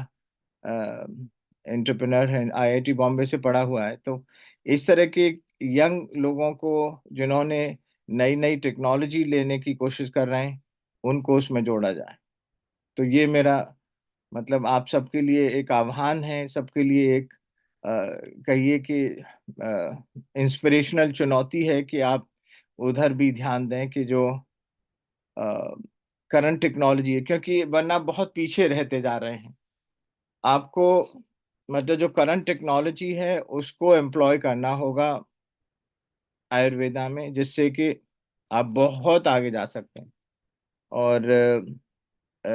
एंटरप्रेन्योर है, आईआईटी बॉम्बे से पढ़ा हुआ है। तो इस तरह के यंग लोगों को जिन्होंने नई नई टेक्नोलॉजी लेने की कोशिश कर रहे हैं, उनको उसमें जोड़ा जाए। तो ये मेरा मतलब आप सबके लिए एक आह्वान है, सबके लिए एक कहिए कि इंस्पिरेशनल चुनौती है कि आप उधर भी ध्यान दें कि जो करंट टेक्नोलॉजी है, क्योंकि वरना बहुत पीछे रहते जा रहे हैं। आपको मतलब जो करंट टेक्नोलॉजी है उसको एम्प्लॉय करना होगा आयुर्वेदा में, जिससे कि आप बहुत आगे जा सकते हैं। और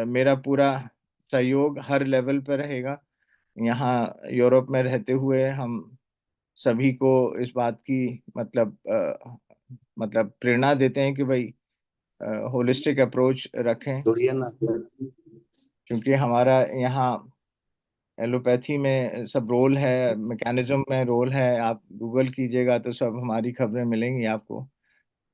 मेरा पूरा सहयोग हर लेवल पर रहेगा। यहाँ यूरोप में रहते हुए हम सभी को इस बात की मतलब प्रेरणा देते हैं कि भाई होलिस्टिक अप्रोच रखें, जुड़िए ना। क्योंकि हमारा यहाँ एलोपैथी में सब रोल है, मैकेनिज्म में रोल है। आप गूगल कीजिएगा तो सब हमारी खबरें मिलेंगी आपको।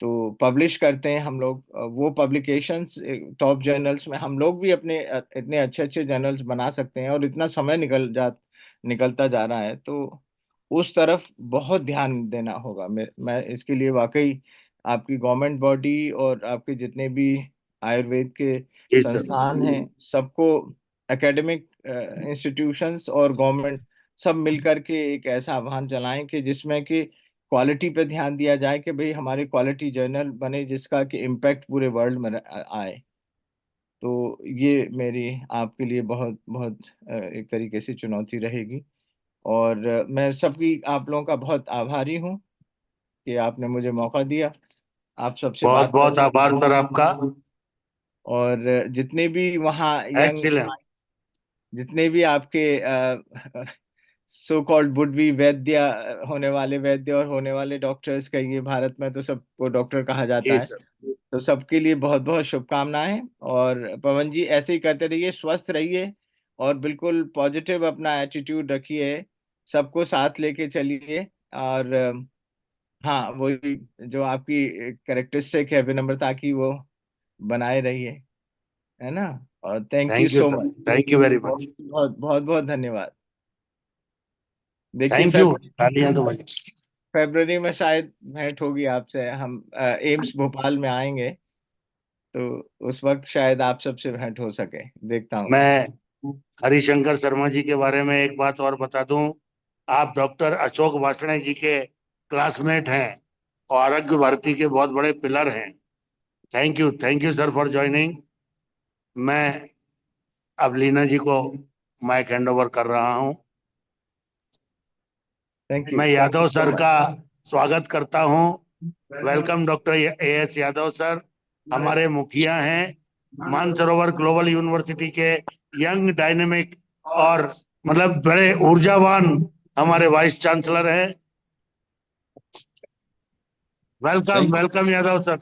तो पब्लिश करते हैं हम लोग वो पब्लिकेशंस टॉप जर्नल्स में। हम लोग भी अपने इतने अच्छे अच्छे जर्नल्स बना सकते हैं, और इतना समय निकलता जा रहा है, तो उस तरफ बहुत ध्यान देना होगा। मैं इसके लिए वाकई आपकी गवर्नमेंट बॉडी और आपके जितने भी आयुर्वेद के जी सर। संस्थान हैं, सबको, एकेडमिक इंस्टीट्यूशंस और गवर्नमेंट सब मिलकर के एक ऐसा अभियान चलाएं कि जिसमें कि क्वालिटी पे ध्यान दिया जाए, कि भाई हमारे क्वालिटी जर्नल बने जिसका कि इम्पैक्ट पूरे वर्ल्ड में आए। तो ये मेरी आपके लिए बहुत बहुत एक तरीके से चुनौती रहेगी, और मैं सबकी, आप लोगों का बहुत आभारी हूँ कि आपने मुझे मौका दिया आप सबसे बहुत बात बहुत आभार सर आपका। और जितने भी वहाँ यंग, एक्सीलेंट। जितने भी आपके सो कॉल्ड वुड बी वैद्य, होने वाले वैद्य और होने वाले डॉक्टर्स का, ये भारत में तो सबको डॉक्टर कहा जाता जी है। सर। तो सबके लिए बहुत बहुत शुभकामनाएं। और पवन जी ऐसे ही करते रहिए, स्वस्थ रहिए और बिल्कुल पॉजिटिव अपना एटीट्यूड रखिए, सबको साथ लेके चलिए। और हाँ, वही जो आपकी कैरेक्टरिस्टिक है विनम्रता की, वो बनाए रहिए, है ना। और thank you thank you so sir, much. Thank you very much. बहुत बहुत बहुत बहुत धन्यवाद। देखिए थैंक यू, तालियां दो भाई। फरवरी में शायद भेंट होगी आपसे, हम एम्स भोपाल में आएंगे, तो उस वक्त शायद आप सबसे भेंट हो सके, देखता हूँ। मैं हरिशंकर शर्मा जी के बारे में एक बात और बता दूं। आप डॉक्टर अशोक वासणे जी के क्लासमेट हैं और आरोग्य भारती के बहुत बड़े पिलर हैं। Thank you sir for joining. मैं अब लीना जी को माइक हैंड ओवर कर रहा हूं। थैंक यू, मैं thank you Yadav so sir much. का स्वागत करता हूं। Welcome doctor AS Yadav sir. हमारे मुखिया हैं, मानसरोवर ग्लोबल यूनिवर्सिटी के यंग डायनेमिक और मतलब बड़े ऊर्जावान हमारे वाइस चांसलर हैं। Welcome welcome Yadav sir.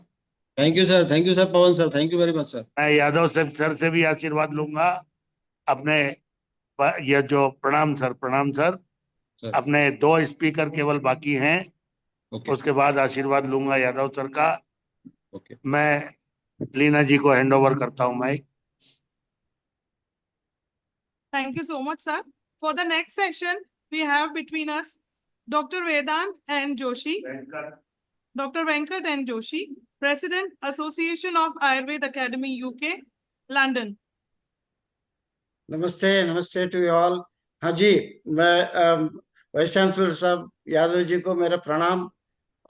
Thank you sir Pawan sir, thank you very much sir. मैं यादव सर से भी आशीर्वाद लूंगा अपने। ये जो प्रणाम सर, प्रणाम सर। सर अपने 2 स्पीकर केवल बाकी हैं, ओके उसके बाद आशीर्वाद लूंगा यादव सर का। ओके। मैं लीना जी को हैंड ओवर करता हूं mic. Thank you so much, sir. For the next session, we have between us Dr. Vedant and Joshi. Dr. Venkat and Joshi, President, Association of Ayurveda Academy, UK, London. नमस्ते, नमस्ते to all. हाँ जी, मैं vice chancellor साहब यादव जी को मेरा प्रणाम,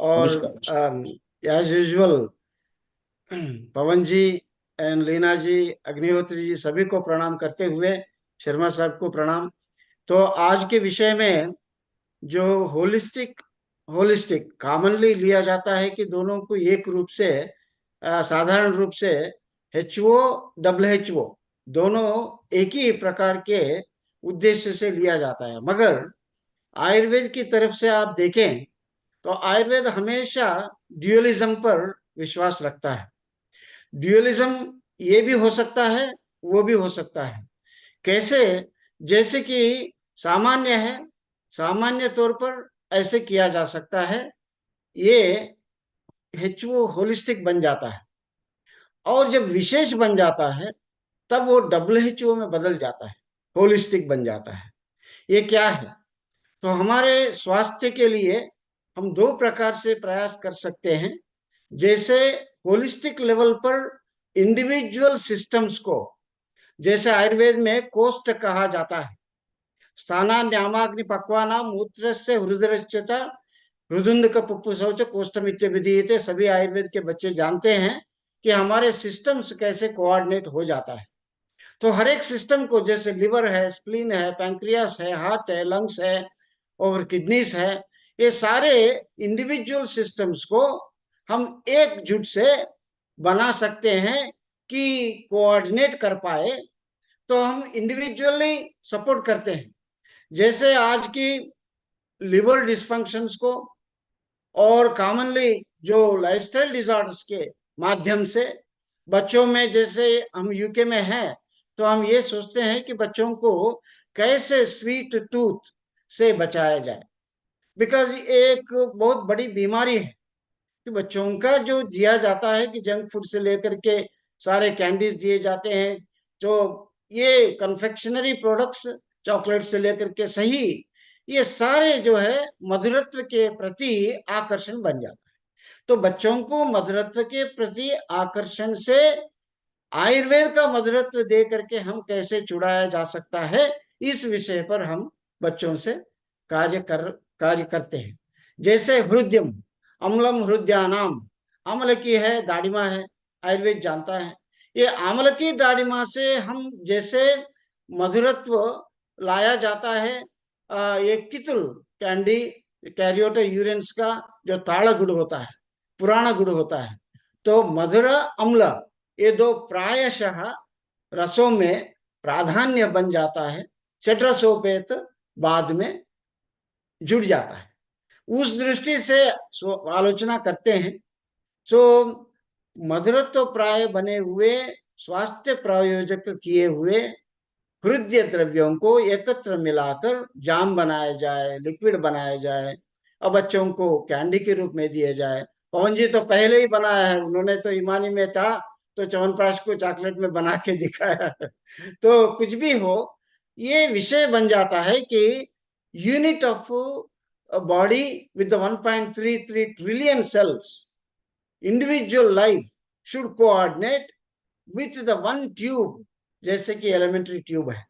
और as usual Pawan ji and Leena ji, Agnihotri ji, सभी को प्रणाम करते हुए शर्मा साहब को प्रणाम। तो आज के विषय में जो होलिस्टिक होलिस्टिक कॉमनली लिया जाता है कि दोनों को एक रूप से, साधारण रूप से HO WHO दोनों एक ही प्रकार के उद्देश्य से लिया जाता है। मगर आयुर्वेद की तरफ से आप देखें तो आयुर्वेद हमेशा ड्यूअलिज्म पर विश्वास रखता है। ड्यूअलिज्म ये भी हो सकता है, वो भी हो सकता है। कैसे? जैसे कि सामान्य है, सामान्य तौर पर ऐसे किया जा सकता है, ये HO होलिस्टिक बन जाता है। और जब विशेष बन जाता है तब वो WHO में बदल जाता है, होलिस्टिक बन जाता है। ये क्या है? तो हमारे स्वास्थ्य के लिए हम 2 प्रकार से प्रयास कर सकते हैं। जैसे होलिस्टिक लेवल पर इंडिविजुअल सिस्टम्स को, जैसे आयुर्वेद में कोष्ठ कहा जाता है, स्थाना न्यामाग्नि पक्वाना मूत्रस्य हृदयश्च हृदुंद का पुप्पु शौच कोष्ठमित्य विधीयते। सभी आयुर्वेद के बच्चे जानते हैं कि हमारे सिस्टम्स कैसे कोऑर्डिनेट हो जाता है। तो हर एक सिस्टम को, जैसे लिवर है, स्प्लीन है, पैंक्रियास है, हार्ट है, लंग्स है और किडनीज है, ये सारे इंडिविजुअल सिस्टम्स को हम एकजुट से बना सकते हैं कि कोऑर्डिनेट कर पाए। तो हम इंडिविजुअली सपोर्ट करते हैं। जैसे आज की लिवर डिस्फंक्शंस को, और कॉमनली जो लाइफस्टाइल डिसऑर्डर्स के माध्यम से बच्चों में, जैसे हम यूके में हैं तो हम ये सोचते हैं कि बच्चों को कैसे स्वीट टूथ से बचाया जाए, बिकॉज एक बहुत बड़ी बीमारी है कि बच्चों का जो दिया जाता है कि जंक फूड से लेकर के सारे कैंडीज दिए जाते हैं, जो ये कन्फेक्शनरी प्रोडक्ट्स, चॉकलेट से लेकर के सही, ये सारे जो है मधुरत्व के प्रति आकर्षण बन जाता है। तो बच्चों को मधुरत्व के प्रति आकर्षण से आयुर्वेद का मधुरत्व दे करके हम कैसे छुड़ाया जा सकता है, इस विषय पर हम बच्चों से कार्य करते हैं। जैसे हृदयम अम्लम हृदयानाम, अम्ल की है, दाढ़िमा है, आयुर्वेद जानता है। ये अम्ल की दाढ़िमा से हम जैसे मधुरत्व लाया जाता है, ये कितुल कैंडी कैरियोटा यूरेंस का जो ताड़ गुड़ होता है, पुराना गुड़ होता है। तो मधुर अम्ल ये 2 प्रायशः रसों में प्राधान्य बन जाता है। चटरसोपेत बाद में जुड़ जाता है। उस दृष्टि से आलोचना करते हैं। सो मधुरत्व प्राय बने हुए स्वास्थ्य प्रायोजक किए हुए हृदय द्रव्यों को एकत्र मिलाकर जाम बनाया जाए, लिक्विड बनाया जाए और बच्चों को कैंडी के रूप में दिया जाए। पवन जी तो पहले ही बनाया है, उन्होंने तो ईमानी में था तो च्यवनप्राश को चॉकलेट में बना के दिखाया है। तो कुछ भी हो, ये विषय बन जाता है कि unit of body with 1.33 trillion cells, individual life should coordinate with the one tube, जैसे कि एलिमेंट्री ट्यूब है।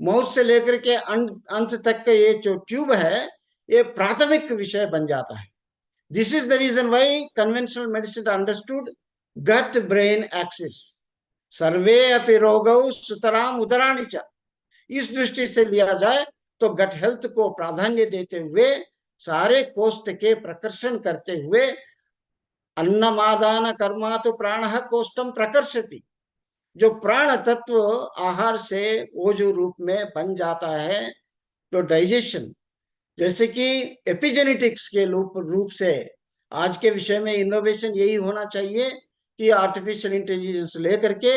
माउथ से लेकर के अंत तक का ये जो ट्यूब है, ये प्राथमिक विषय बन जाता है। This is the reason why conventional medicine understood gut brain axis, सर्वे अपि रोगौ सुतराम उदराणि च। इस दृष्टि से लिया जाए तो गट हेल्थ को प्राधान्य देते हुए, सारे कोष्ठ के प्रकर्षण करते हुए, अन्नमादान कर्मा तो प्राण कोष्ठम प्रकर्षति, जो प्राण तत्व आहार से ओजो रूप में बन जाता है, तो डाइजेशन, जैसे कि एपिजेनेटिक्स के रूप से आज के विषय में इनोवेशन यही होना चाहिए कि आर्टिफिशियल इंटेलिजेंस लेकर के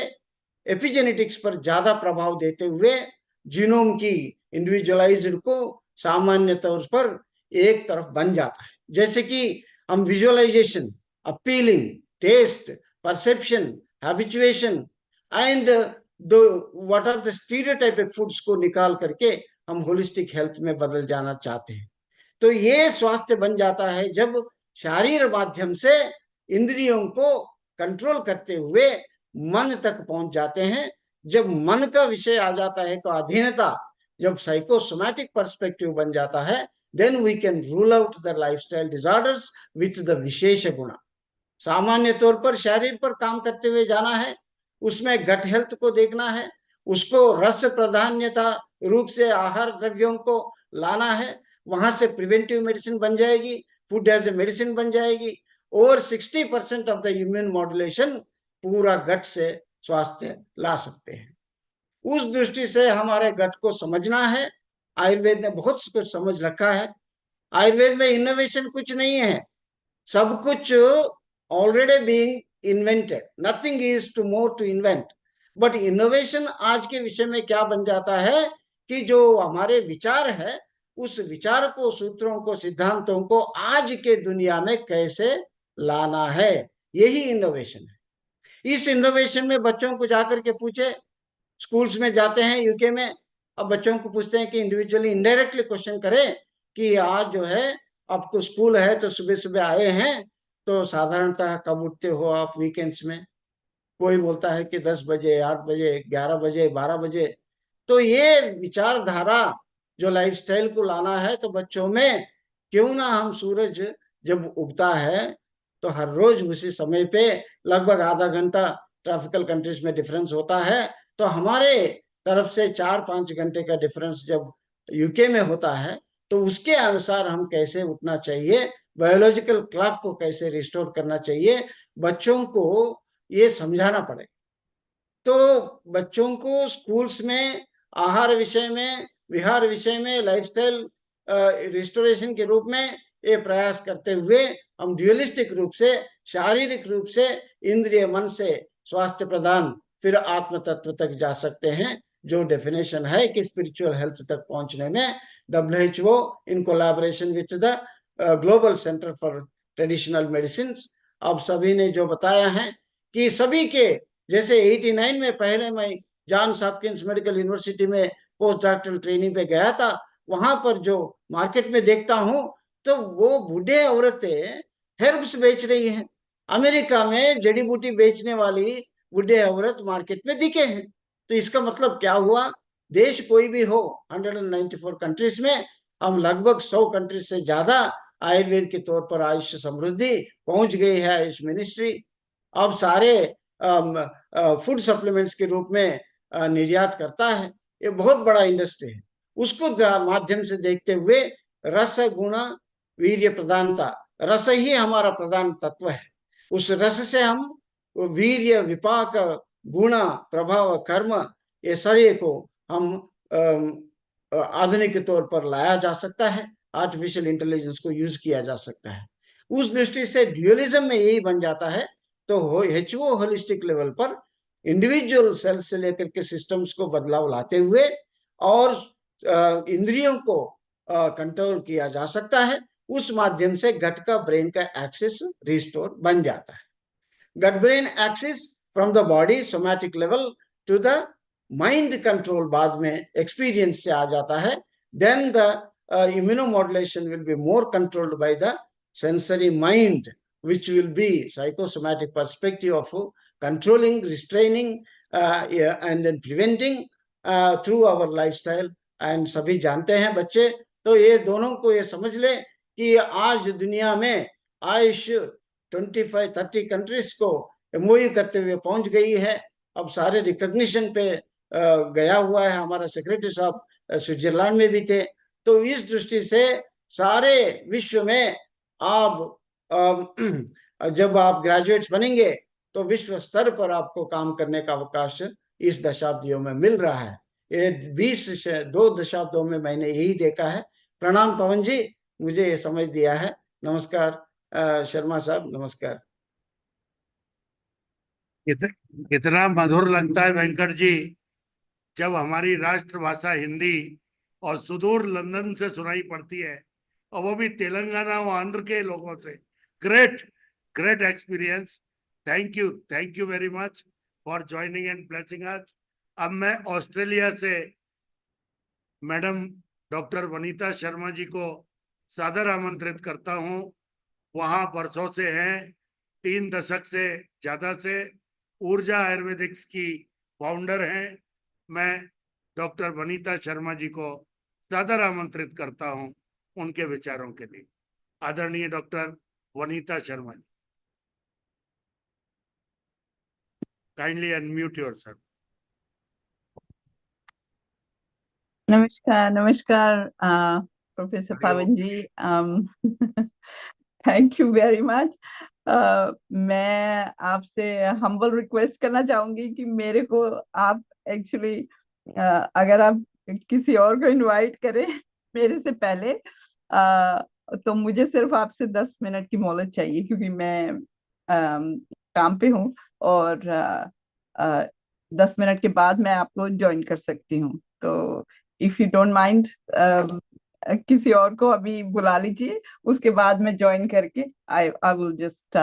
एपिजेनेटिक्स पर ज्यादा प्रभाव देते हुए जीनोम की इंडिविजुअलाइज्ड को सामान्य तौर पर एक तरफ बन जाता है। जैसे कि हम visualisation, appealing, taste, perception, habituation and what are the stereotypic foods को निकाल करके हम होलिस्टिक हेल्थ में बदल जाना चाहते हैं। तो ये स्वास्थ्य बन जाता है जब शारीर माध्यम से इंद्रियों को कंट्रोल करते हुए मन तक पहुंच जाते हैं। जब मन का विषय आ जाता है तो अधीनता, जब साइकोसोमैटिक पर्सपेक्टिव बन जाता है, then we can rule out the lifestyle disorders with the विशेष गुण। सामान्य तौर पर शरीर पर काम करते हुए जाना है, उसमें गट हेल्थ को देखना है, उसको रस प्राधान्यता रूप से आहार द्रव्यों को लाना है, वहां से प्रिवेंटिव मेडिसिन बन जाएगी, फूड एज ए मेडिसिन बन जाएगी, और 60% ऑफ द इम्यून मॉड्यूलेशन पूरा गट से स्वास्थ्य ला सकते हैं। उस दृष्टि से हमारे गट को समझना है। आयुर्वेद ने बहुत कुछ समझ रखा है। आयुर्वेद में इनोवेशन कुछ नहीं है, सब कुछ already being invented, nothing is to more to invent. But innovation आज के विषय में क्या बन जाता है कि जो हमारे विचार है, उस विचार को, सूत्रों को, सिद्धांतों को आज के दुनिया में कैसे लाना है, यही इनोवेशन है। इस इनोवेशन में बच्चों को जाकर के पूछे, स्कूल्स में जाते हैं यूके में, अब बच्चों को पूछते हैं कि इंडिविजुअली इनडायरेक्टली क्वेश्चन करें कि आज जो है आपको स्कूल है तो सुबह सुबह आए हैं, तो साधारणतः कब उठते हो आप वीकेंड्स में? कोई बोलता है कि 10 बजे, 8 बजे, 11 बजे, 12 बजे। तो ये विचारधारा जो लाइफस्टाइल को लाना है, तो बच्चों में क्यों ना हम सूरज जब उगता है तो हर रोज उसी समय पे लगभग आधा घंटा, ट्रॉपिकल कंट्रीज में डिफरेंस होता है, तो हमारे तरफ से 4-5 घंटे का डिफरेंस जब यूके में होता है, तो उसके अनुसार हम कैसे उठना चाहिए, बायोलॉजिकल क्लॉक को कैसे रिस्टोर करना चाहिए, बच्चों को ये समझाना पड़ेगा। तो बच्चों को स्कूल्स में आहार विषय में, विहार विषय में, लाइफस्टाइल रिस्टोरेशन के रूप में ये प्रयास करते हुए हम ड्यूअलिस्टिक रूप से, शारीरिक रूप से, इंद्रिय मन से स्वास्थ्य प्रदान, फिर आत्म तत्व तक जा सकते हैं, जो डेफिनेशन है कि स्पिरिचुअल हेल्थ तक पहुंचने में WHO in collaboration with the global centre for traditional medicine, अब सभी ने जो बताया है कि सभी के, जैसे 89 में पहले मैं जॉन्स हॉपकिंस मेडिकल यूनिवर्सिटी में पोस्ट डॉक्टरल ट्रेनिंग पे गया था, वहां पर जो मार्केट में देखता हूं तो वो बूढ़े औरतें हेर्ब्स बेच रही हैं। अमेरिका में जड़ी बूटी बेचने वाली बूढ़े औरत मार्केट में दिखे हैं। तो इसका मतलब क्या हुआ? देश कोई भी हो, 194 कंट्रीज में हम लगभग 100 कंट्रीज से ज्यादा आयुर्वेद के तौर पर आयुष समृद्धि पहुंच गई है। आयुष मिनिस्ट्री अब सारे फूड सप्लीमेंट्स के रूप में निर्यात करता है। ये बहुत बड़ा इंडस्ट्री है। उसको माध्यम से देखते हुए रस गुण वीर्य प्रधानता, रस ही हमारा प्रधान तत्व है। उस रस से हम वीर्य, विपाक, गुण, प्रभाव, कर्म, ये सारे को हम आधुनिक तौर पर लाया जा सकता है। आर्टिफिशियल इंटेलिजेंस को यूज किया जा सकता है। उस दृष्टि से ड्यूअलिज्म में यही बन जाता है। तो HO होलिस्टिक लेवल पर इंडिविजुअल सेल्स से लेकर के सिस्टम्स को बदलाव लाते हुए और इंद्रियों को कंट्रोल किया जा सकता है। उस माध्यम से गट का ब्रेन का एक्सेस रिस्टोर बन जाता है। Gut brain access from the body somatic level to the mind control बाद में एक्सपीरियंस से आ जाता है। Then the immunomodulation will be more controlled by the sensory mind, which will be psychosomatic perspective of controlling, restraining, and then preventing through our lifestyle. And सभी जानते हैं बच्चे, तो ये दोनों को ये समझ ले कि आज दुनिया में आयुष 25-30 कंट्रीज को MOU करते हुए पहुंच गई है। अब सारे रिकॉग्निशन पे गया हुआ है। हमारा सेक्रेटरी साहब स्विट्जरलैंड में भी थे। तो इस दृष्टि से सारे विश्व में आप जब आप ग्रेजुएट्स बनेंगे तो विश्व स्तर पर आपको काम करने का अवकाश इस दशाब्दियों में मिल रहा है। ये 2 दशाब्दों में मैंने यही देखा है। प्रणाम पवन जी, मुझे ये समझ दिया है। नमस्कार शर्मा साहब, नमस्कार। कितना मधुर लगता है वेंकट जी जब हमारी राष्ट्रभाषा हिंदी और सुदूर लंदन से सुनाई पड़ती है, और वो भी तेलंगाना और आंध्र के लोगों से। Great great experience. Thank you very much for joining and blessing अस। अब मैं ऑस्ट्रेलिया से मैडम डॉक्टर वनीता शर्मा जी को सादर आमंत्रित करता हूं। वहां वर्षों से हैं, 3 दशक से ज्यादा से ऊर्जा आयुर्वेदिक्स की फाउंडर हैं। मैं डॉक्टर वनीता शर्मा जी को सादर आमंत्रित करता हूं उनके विचारों के लिए। आदरणीय doctor Vanita Sharma ji, kindly unmute yourself. नमस्कार नमस्कार प्रोफेसर पावन जी, थैंक यू वेरी मच। मैं आपसे हम्बल रिक्वेस्ट करना चाहूंगी कि मेरे को आप एक्चुअली अगर आप किसी और को इनवाइट करें मेरे से पहले, तो मुझे सिर्फ आपसे 10 मिनट की मोहलत चाहिए, क्योंकि मैं काम पे हूँ और 10 मिनट के बाद मैं आपको ज्वाइन कर सकती हूँ। तो इफ यू डोंट माइंड किसी और को अभी बुला लीजिए, उसके बाद मैं ज्वाइन करके I will just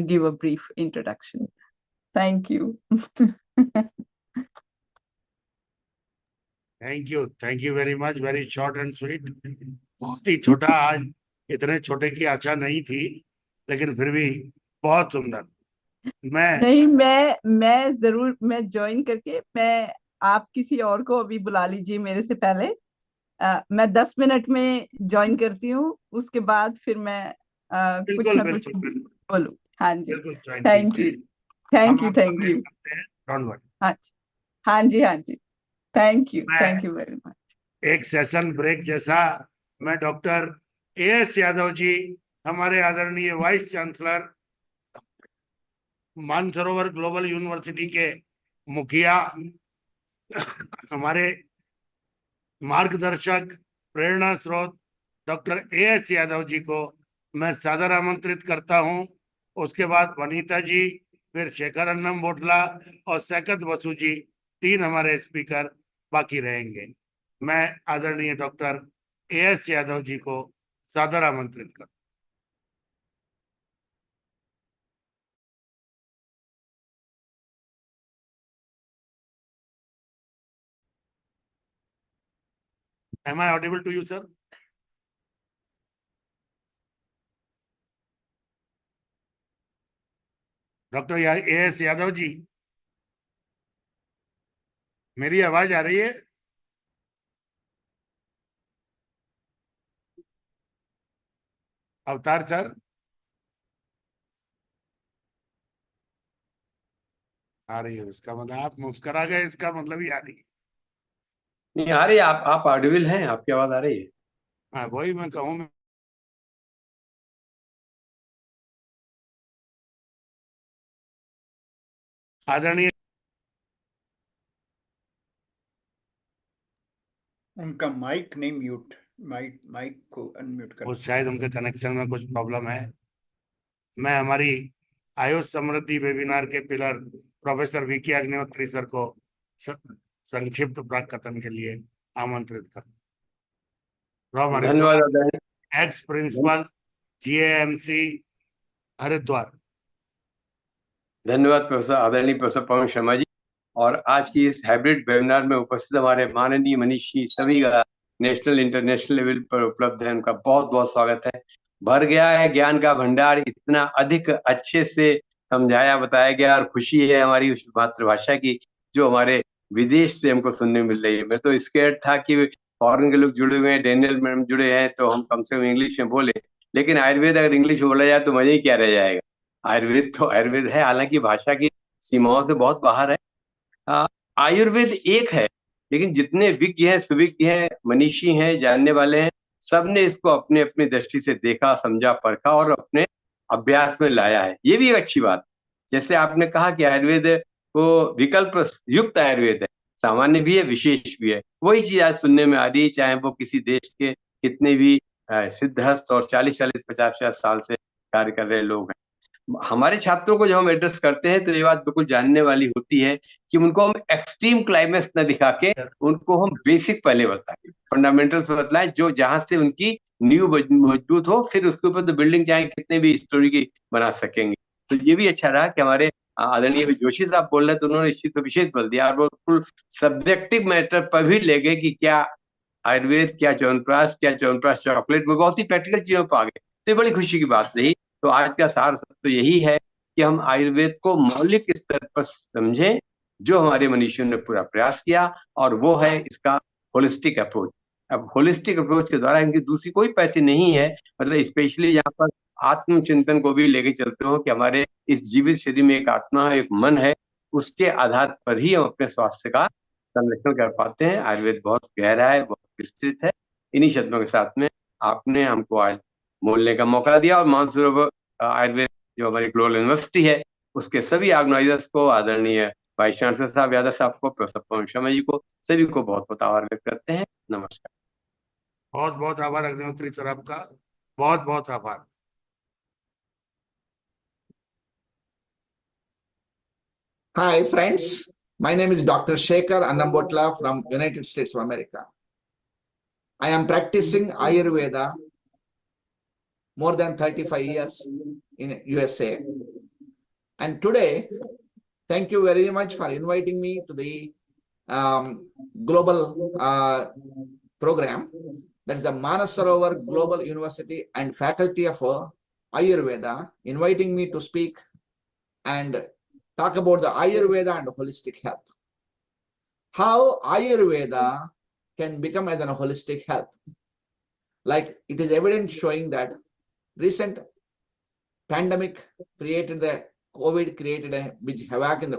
give a brief introduction. Thank you. Thank you very much. Very short and sweet. बहुत ही छोटा, आज इतने छोटे की आशा नहीं थी, लेकिन फिर भी बहुत सुंदर। नहीं, मैं जरूर मैं ज्वाइन करके, मैं आप किसी और को अभी बुला लीजिए मेरे से पहले। मैं 10 मिनट में ज्वाइन करती हूँ, उसके बाद फिर मैं कुछ ना कुछ बोलूँ। हाँ जी, thank you thank you thank you. हाँ जी हाँ जी, थैंक यू वेरी मच। एक सेशन ब्रेक जैसा मैं डॉक्टर AS यादव जी, हमारे आदरणीय vice chancellor, Mansarovar global university के मुखिया, हमारे मार्गदर्शक, प्रेरणा स्रोत डॉक्टर AS यादव जी को मैं सादर आमंत्रित करता हूं। उसके बाद वनीता जी, फिर शेखर अन्नम बोटला और सैकत बसु जी, 3 हमारे स्पीकर बाकी रहेंगे। मैं आदरणीय डॉक्टर AS यादव जी को सादर आमंत्रित करता हूं। Am I audible to you, sir? Doctor AS Yadav ji, मेरी आवाज आ रही है? अवतार सर, आ रही है? उसका मतलब आप मुस्कुरा गए, इसका मतलब ही आ रही है। नहीं आ रही, आप ऑडिबल हैं, आपकी आवाज आ रही है। हाँ, वही मैं कहूँ। आदरणीय, उनका माइक नहीं म्यूट। माइक को अनम्यूट कर। वो शायद उनके कनेक्शन में कुछ प्रॉब्लम है। मैं हमारी आयुष समृद्धि वेबिनार के pillar professor VK Agnihotri sir को संक्षिप्त प्राकथन के लिए आमंत्रित करता हूं। धन्यवाद आदरणीय एक्स प्रिंसिपल GAMC हरिद्वार। धन्यवाद प्रोफेसर आदरणीय प्रोफेसर पवन शर्मा जी। और आज की इस हाइब्रिड वेबिनार में उपस्थित हमारे माननीय मनीषी सभी का नेशनल इंटरनेशनल लेवल पर उपलब्ध है, उनका बहुत बहुत स्वागत है। भर गया है ज्ञान का भंडार, इतना अधिक अच्छे से समझाया बताया गया और खुशी है हमारी उस मातृभाषा की जो हमारे विदेश से हमको सुनने मिल रही है। मैं तो स्केर्ड था कि फॉरेन के लोग जुड़े हुए हैं, डेनियल मैडम जुड़े हैं तो हम कम से कम इंग्लिश में बोले, लेकिन आयुर्वेद अगर इंग्लिश बोला जाए तो मजा ही क्या रह जाएगा। आयुर्वेद तो आयुर्वेद है, हालांकि भाषा की सीमाओं से बहुत बाहर है। आयुर्वेद एक है, लेकिन जितने विज्ञ हैं, सुविज्ञ हैं, मनीषी हैं, जानने वाले हैं, सबने इसको अपने अपनी दृष्टि से देखा, समझा, परखा और अपने अभ्यास में लाया है। ये भी एक अच्छी बात। जैसे आपने कहा कि आयुर्वेद को विकल्प युक्त आयुर्वेद है, सामान्य भी है, विशेष भी है। वही चीज आज सुनने में आ रही है, चाहे वो किसी देश के कितने भी सिद्धहस्त और 40-40, 50-50 साल से कार्य कर रहे लोग हैं। हमारे छात्रों को जब हम एड्रेस करते हैं तो ये बात बिल्कुल जानने वाली होती है कि उनको हम एक्सट्रीम क्लाइमेक्स न दिखा के उनको हम बेसिक पहले बताएं, फंडामेंटल्स बतलाएं, जो जहां से उनकी नींव मजबूत हो, फिर उसके ऊपर तो बिल्डिंग चाहे कितने भी स्टोरी की बना सकेंगे। तो ये भी अच्छा रहा कि हमारे आदरणीय जोशी साहब बोल रहे थे, उन्होंने इस चीज पर विशेष बल दिया और वो फुल सब्जेक्टिव मैटर पर भी ले गए कि क्या आयुर्वेद, क्या च्यवनप्राश, क्या च्यवनप्राश चॉकलेट, वो बहुत ही प्रैक्टिकल चीजों पर आ गए। तो ये बड़ी खुशी की बात रही। तो आज का सार तो यही है कि हम आयुर्वेद को मौलिक स्तर पर समझें, जो हमारे मनीषियों ने पूरा प्रयास किया, और वो है इसका होलिस्टिक अप्रोच। अब होलिस्टिक अप्रोच के द्वारा इनकी दूसरी कोई पैसे नहीं है, मतलब स्पेशली यहाँ पर आत्मचिंतन को भी लेके चलते हो कि हमारे इस जीवित शरीर में एक आत्मा है, एक मन है, उसके आधार पर ही हम अपने स्वास्थ्य का संरक्षण कर पाते हैं। आयुर्वेद बहुत गहरा है, बहुत विस्तृत है। इन्हीं शब्दों के साथ में आपने हमको आज बोलने का मौका दिया, और मानसरोवर आयुर्वेद जो हमारी ग्लोबल यूनिवर्सिटी है उसके सभी ऑर्गेनाइजर्स को, आदरणीय वाइस चांसलर साहब यादव साहब को, प्रोफेसर पवन शर्मा जी को, सभी को बहुत बहुत आभार व्यक्त करते हैं। नमस्कार। बहुत बहुत आभार अग्निहोत्री सर आपका, बहुत बहुत आभार। Hi friends, my name is Dr. Shekhar Annambotla from United States of America. I am practicing Ayurveda more than 35 years in USA. And today, thank you very much for inviting me to the global program. That is the Manasarovar Global University and Faculty of Ayurveda inviting me to speak and talk about the Ayurveda and holistic health. How Ayurveda can become as a holistic health. Like it is evident showing that recent pandemic created the COVID, created a big havoc in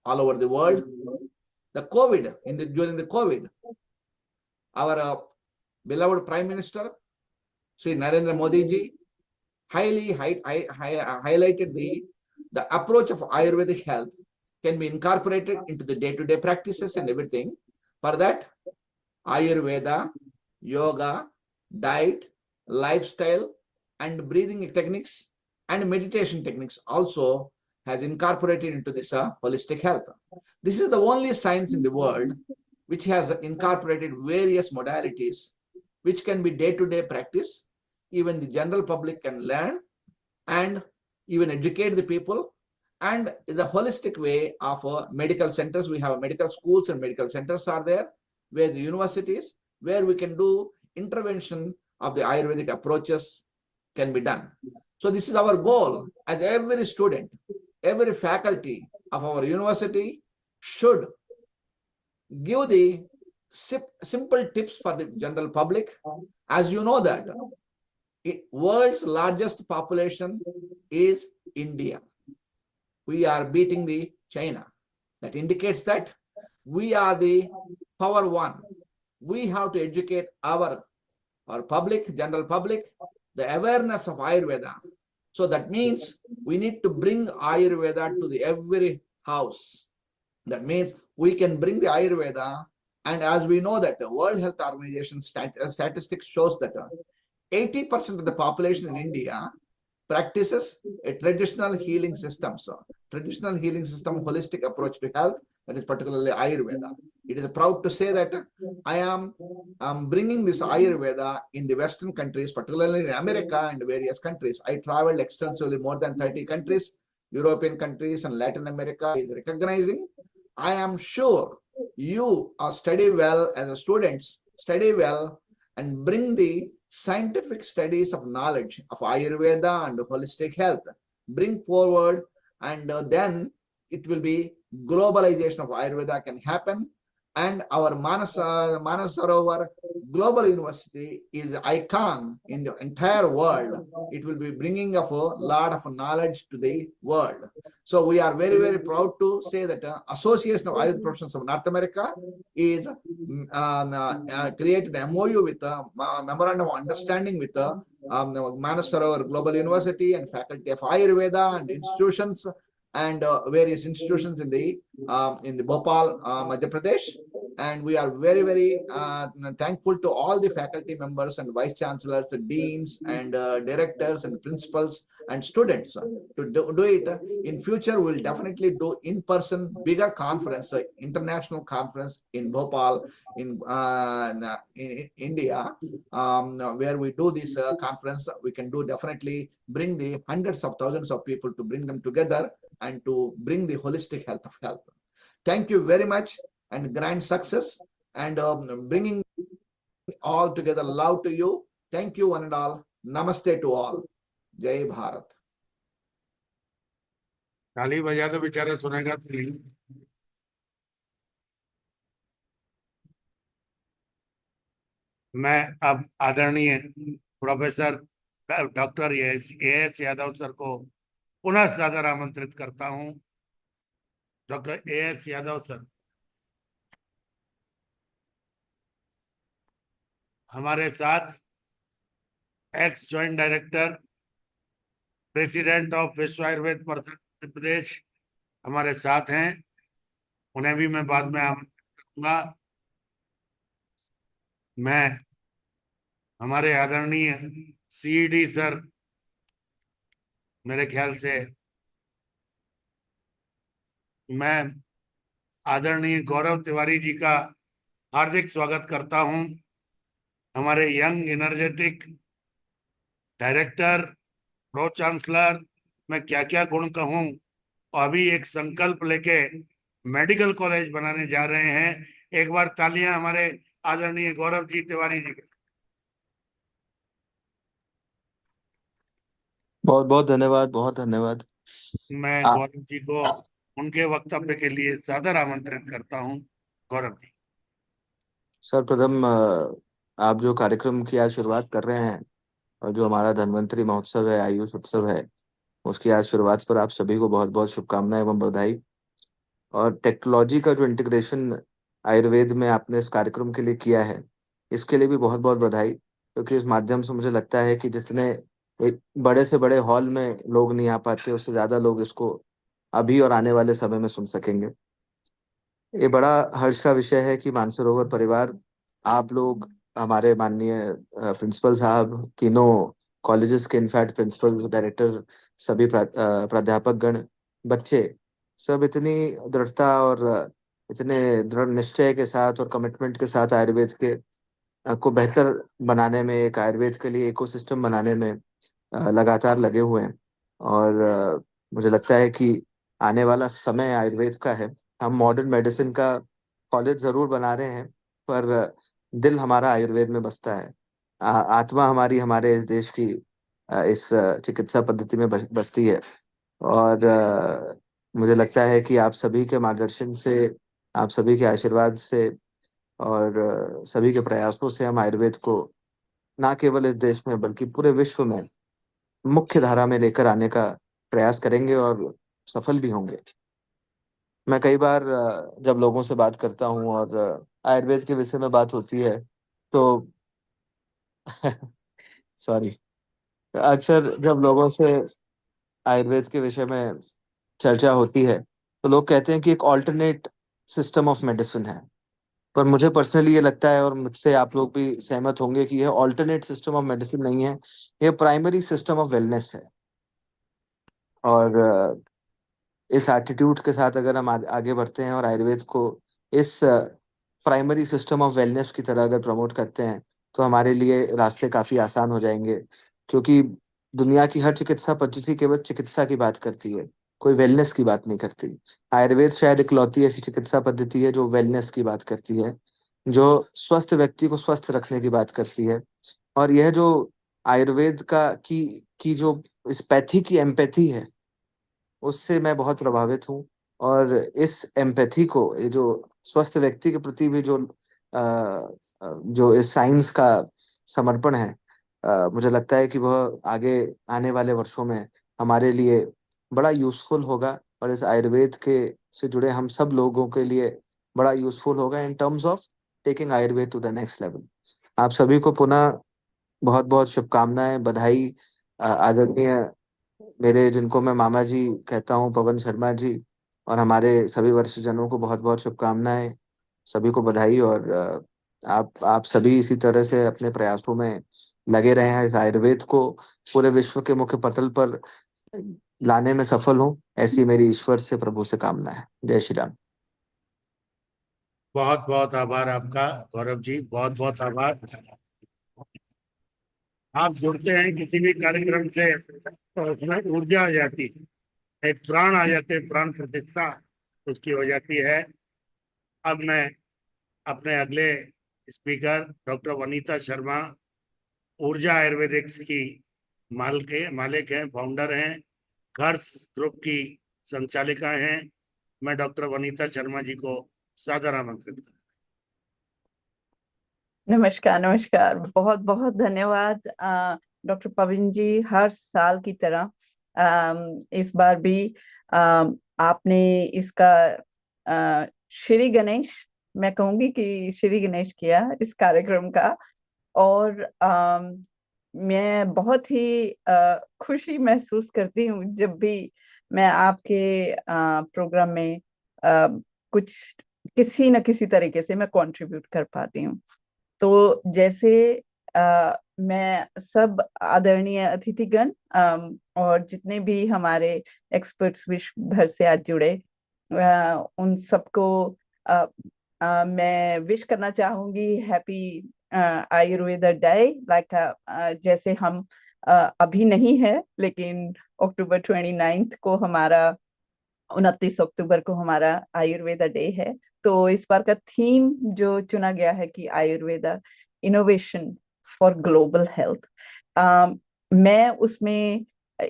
all over the world. The COVID, during the COVID, our beloved Prime Minister, Sri Narendra Modi ji, highlighted the approach of Ayurvedic health can be incorporated into the day-to-day practices and everything. For that, Ayurveda, yoga, diet, lifestyle, and breathing techniques and meditation techniques also has incorporated into this holistic health. This is the only science in the world which has incorporated various modalities which can be day-to-day practice. Even the general public can learn and even educate the people. And the holistic way of medical centers, we have medical schools and medical centers are there, where the universities, where we can do intervention of the Ayurvedic approaches can be done. So this is our goal, as every student, every faculty of our university should give the simple tips for the general public. As you know that world's largest population is India. We are beating the China. That indicates that we are the power one. We have to educate our public, general public, the awareness of Ayurveda. So that means we need to bring Ayurveda to the every house. That means we can bring the Ayurveda And as we know that the World Health Organization statistics shows that 80% of the population in India practices a traditional healing system. So traditional healing system, holistic approach to health, that is particularly Ayurveda. It is proud to say that I am bringing this Ayurveda in the Western countries, particularly in America and various countries. I traveled extensively, more than 30 countries, European countries and Latin America is recognizing. I am sure you study well as a students, study well and bring the scientific studies of knowledge of Ayurveda and holistic health, bring forward, and then it will be globalization of Ayurveda can happen. And our Manasarovar Global University is the icon in the entire world. It will be bringing up a lot of knowledge to the world. So we are very, very proud to say that Association of Ayurveda Professionals of North America is created an MOU with a memorandum of understanding with the Manasarovar Global University and Faculty of Ayurveda and institutions and various institutions in the Bhopal, Madhya Pradesh. And we are very, very thankful to all the faculty members and vice chancellors, the deans and directors and principals and students to do it. In future, we'll definitely do in-person bigger conference, international conference in Bhopal, in India, where we do this conference. We can do definitely bring the hundreds of thousands of people to bring them together and to bring the holistic health of health. Thank you very much and grand success and bringing all together love to you. Thank you one and all. Namaste to all. Jai Bharat. ताली बजा दो, बेचारा सुनेगा तो नहीं। मैं अब आदरणीय professor doctor AS Yadav sir को पुनः सादर आमंत्रित करता हूं। डॉक्टर AS यादव सर हमारे साथ x joint director, president of विश्व आयुर्वेद मध्य प्रदेश हमारे साथ हैं। उन्हें भी मैं बाद में आमंत्रित करूंगा। मैं हमारे आदरणीय CED सर, मेरे ख्याल से मैं आदरणीय गौरव तिवारी जी का हार्दिक स्वागत करता हूं। हमारे young energetic director, pro chancellor, मैं क्या क्या गुण कहूं, अभी एक संकल्प लेके मेडिकल कॉलेज बनाने जा रहे हैं। एक बार तालियां हमारे आदरणीय गौरव जी तिवारी जी। बहुत बहुत धन्यवाद, बहुत धन्यवाद। मैं गौरव जी को उनके वक्तव्य के लिए सादर आमंत्रित करता हूं। गौरव जी। सर्वप्रथम आप जो कार्यक्रम की आज शुरुआत कर रहे हैं और जो हमारा धन्वंतरी महोत्सव है, आयुष उत्सव है, उसकी आज शुरुआत पर आप सभी को बहुत बहुत शुभकामनाएं एवं बधाई। और टेक्नोलॉजी का जो इंटीग्रेशन आयुर्वेद में आपने इस कार्यक्रम के लिए किया है, इसके लिए भी बहुत बहुत बधाई, क्योंकि इस माध्यम से मुझे लगता है कि जितने एक बड़े से बड़े हॉल में लोग नहीं आ पाते, उससे ज़्यादा लोग इसको अभी और आने वाले समय में सुन सकेंगे। ये बड़ा हर्ष का विषय है कि मानसरोवर परिवार, आप लोग, हमारे माननीय प्रिंसिपल साहब, तीनों कॉलेजेस के इनफैक्ट प्रिंसिपल्स, डायरेक्टर, सभी प्राध्यापक गण, बच्चे सब इतनी दृढ़ता और इतने दृढ़ निश्चय के साथ और कमिटमेंट के साथ आयुर्वेद के को बेहतर बनाने में, एक आयुर्वेद के लिए इकोसिस्टम बनाने में लगातार लगे हुए हैं। और मुझे लगता है कि आने वाला समय आयुर्वेद का है। हम मॉडर्न मेडिसिन का कॉलेज ज़रूर बना रहे हैं, पर दिल हमारा आयुर्वेद में बसता है। आत्मा हमारी हमारे इस देश की इस चिकित्सा पद्धति में बसती है। और मुझे लगता है कि आप सभी के मार्गदर्शन से, आप सभी के आशीर्वाद से और सभी के प्रयासों से हम आयुर्वेद को ना केवल इस देश में बल्कि पूरे विश्व में मुख्य धारा में लेकर आने का प्रयास करेंगे और सफल भी होंगे। मैं कई बार जब लोगों से बात करता हूं और आयुर्वेद के विषय में बात होती है तो सॉरी, अक्सर जब लोगों से आयुर्वेद के विषय में चर्चा होती है तो लोग कहते हैं कि एक ऑल्टरनेट सिस्टम ऑफ मेडिसिन है। पर मुझे पर्सनली ये लगता है, और मुझसे आप लोग भी सहमत होंगे, कि यह ऑल्टरनेट सिस्टम ऑफ मेडिसिन नहीं है, यह प्राइमरी सिस्टम ऑफ वेलनेस है। और इस एटीट्यूड के साथ अगर हम आगे बढ़ते हैं और आयुर्वेद को इस प्राइमरी सिस्टम ऑफ वेलनेस की तरह अगर प्रमोट करते हैं, तो हमारे लिए रास्ते काफ़ी आसान हो जाएंगे। क्योंकि दुनिया की हर चिकित्सा पद्धति केवल चिकित्सा की बात करती है, कोई वेलनेस की बात नहीं करती। आयुर्वेद शायद इकलौती ऐसी चिकित्सा पद्धति है जो वेलनेस की बात करती है, जो स्वस्थ व्यक्ति को स्वस्थ रखने की बात करती है। और यह जो आयुर्वेद की जो इस पैथी की एम्पैथी है, उससे मैं बहुत प्रभावित हूँ। और इस एम्पैथी को, ये जो स्वस्थ व्यक्ति के प्रति भी जो इस साइंस का समर्पण है, मुझे लगता है कि वह आगे आने वाले वर्षों में हमारे लिए बड़ा यूज़फुल होगा, और इस आयुर्वेद के से जुड़े हम सब लोगों के लिए बड़ा यूज़फुल होगा in terms of taking Ayurveda to the next level. आप सभी को पुनः बहुत बहुत शुभकामनाएं, बधाई। आदरणीय मेरे, जिनको मैं मामा जी कहता हूँ, पवन शर्मा जी, और हमारे सभी वरिष्ठजनों को बहुत बहुत शुभकामनाएं, सभी को बधाई। और आप सभी इसी तरह से अपने प्रयासों में लगे रहे हैं, इस आयुर्वेद को पूरे विश्व के मुख्य पटल पर लाने में सफल हों, ऐसी मेरी ईश्वर से, प्रभु से कामना है। जय श्री राम। बहुत बहुत आभार आपका गौरव जी, बहुत बहुत आभार। आप जुड़ते हैं किसी भी कार्यक्रम से तो उसमें ऊर्जा आ जाती है, एक प्राण आ जाते हैं, प्राण प्रतिष्ठा उसकी हो जाती है। अब मैं अपने अगले स्पीकर डॉक्टर वनीता शर्मा, ऊर्जा आयुर्वेदिक्स की मालिक हैं, फाउंडर हैं, घर्ष ग्रुप की संचालिका हैं। मैं डॉक्टर वनीता शर्मा जी को सादर आमंत्रित करता हूं। नमस्कार, नमस्कार। बहुत बहुत धन्यवाद डॉक्टर पवन जी। हर साल की तरह इस बार भी आपने इसका श्री गणेश, मैं कहूंगी कि श्री गणेश किया इस कार्यक्रम का। और मैं बहुत ही खुशी महसूस करती हूँ जब भी मैं आपके प्रोग्राम में कुछ किसी न किसी तरीके से मैं कंट्रीब्यूट कर पाती हूँ। तो जैसे मैं सब आदरणीय अतिथिगण और जितने भी हमारे एक्सपर्ट्स विश्व भर से आज जुड़े, उन सबको मैं विश करना चाहूंगी हैप्पी आयुर्वेदा डे। लाइक जैसे हम अभी नहीं है, लेकिन अक्टूबर 29 को हमारा 29 अक्टूबर को हमारा आयुर्वेदा डे है। तो इस बार का थीम जो चुना गया है कि Ayurveda innovation for global health. मैं उसमें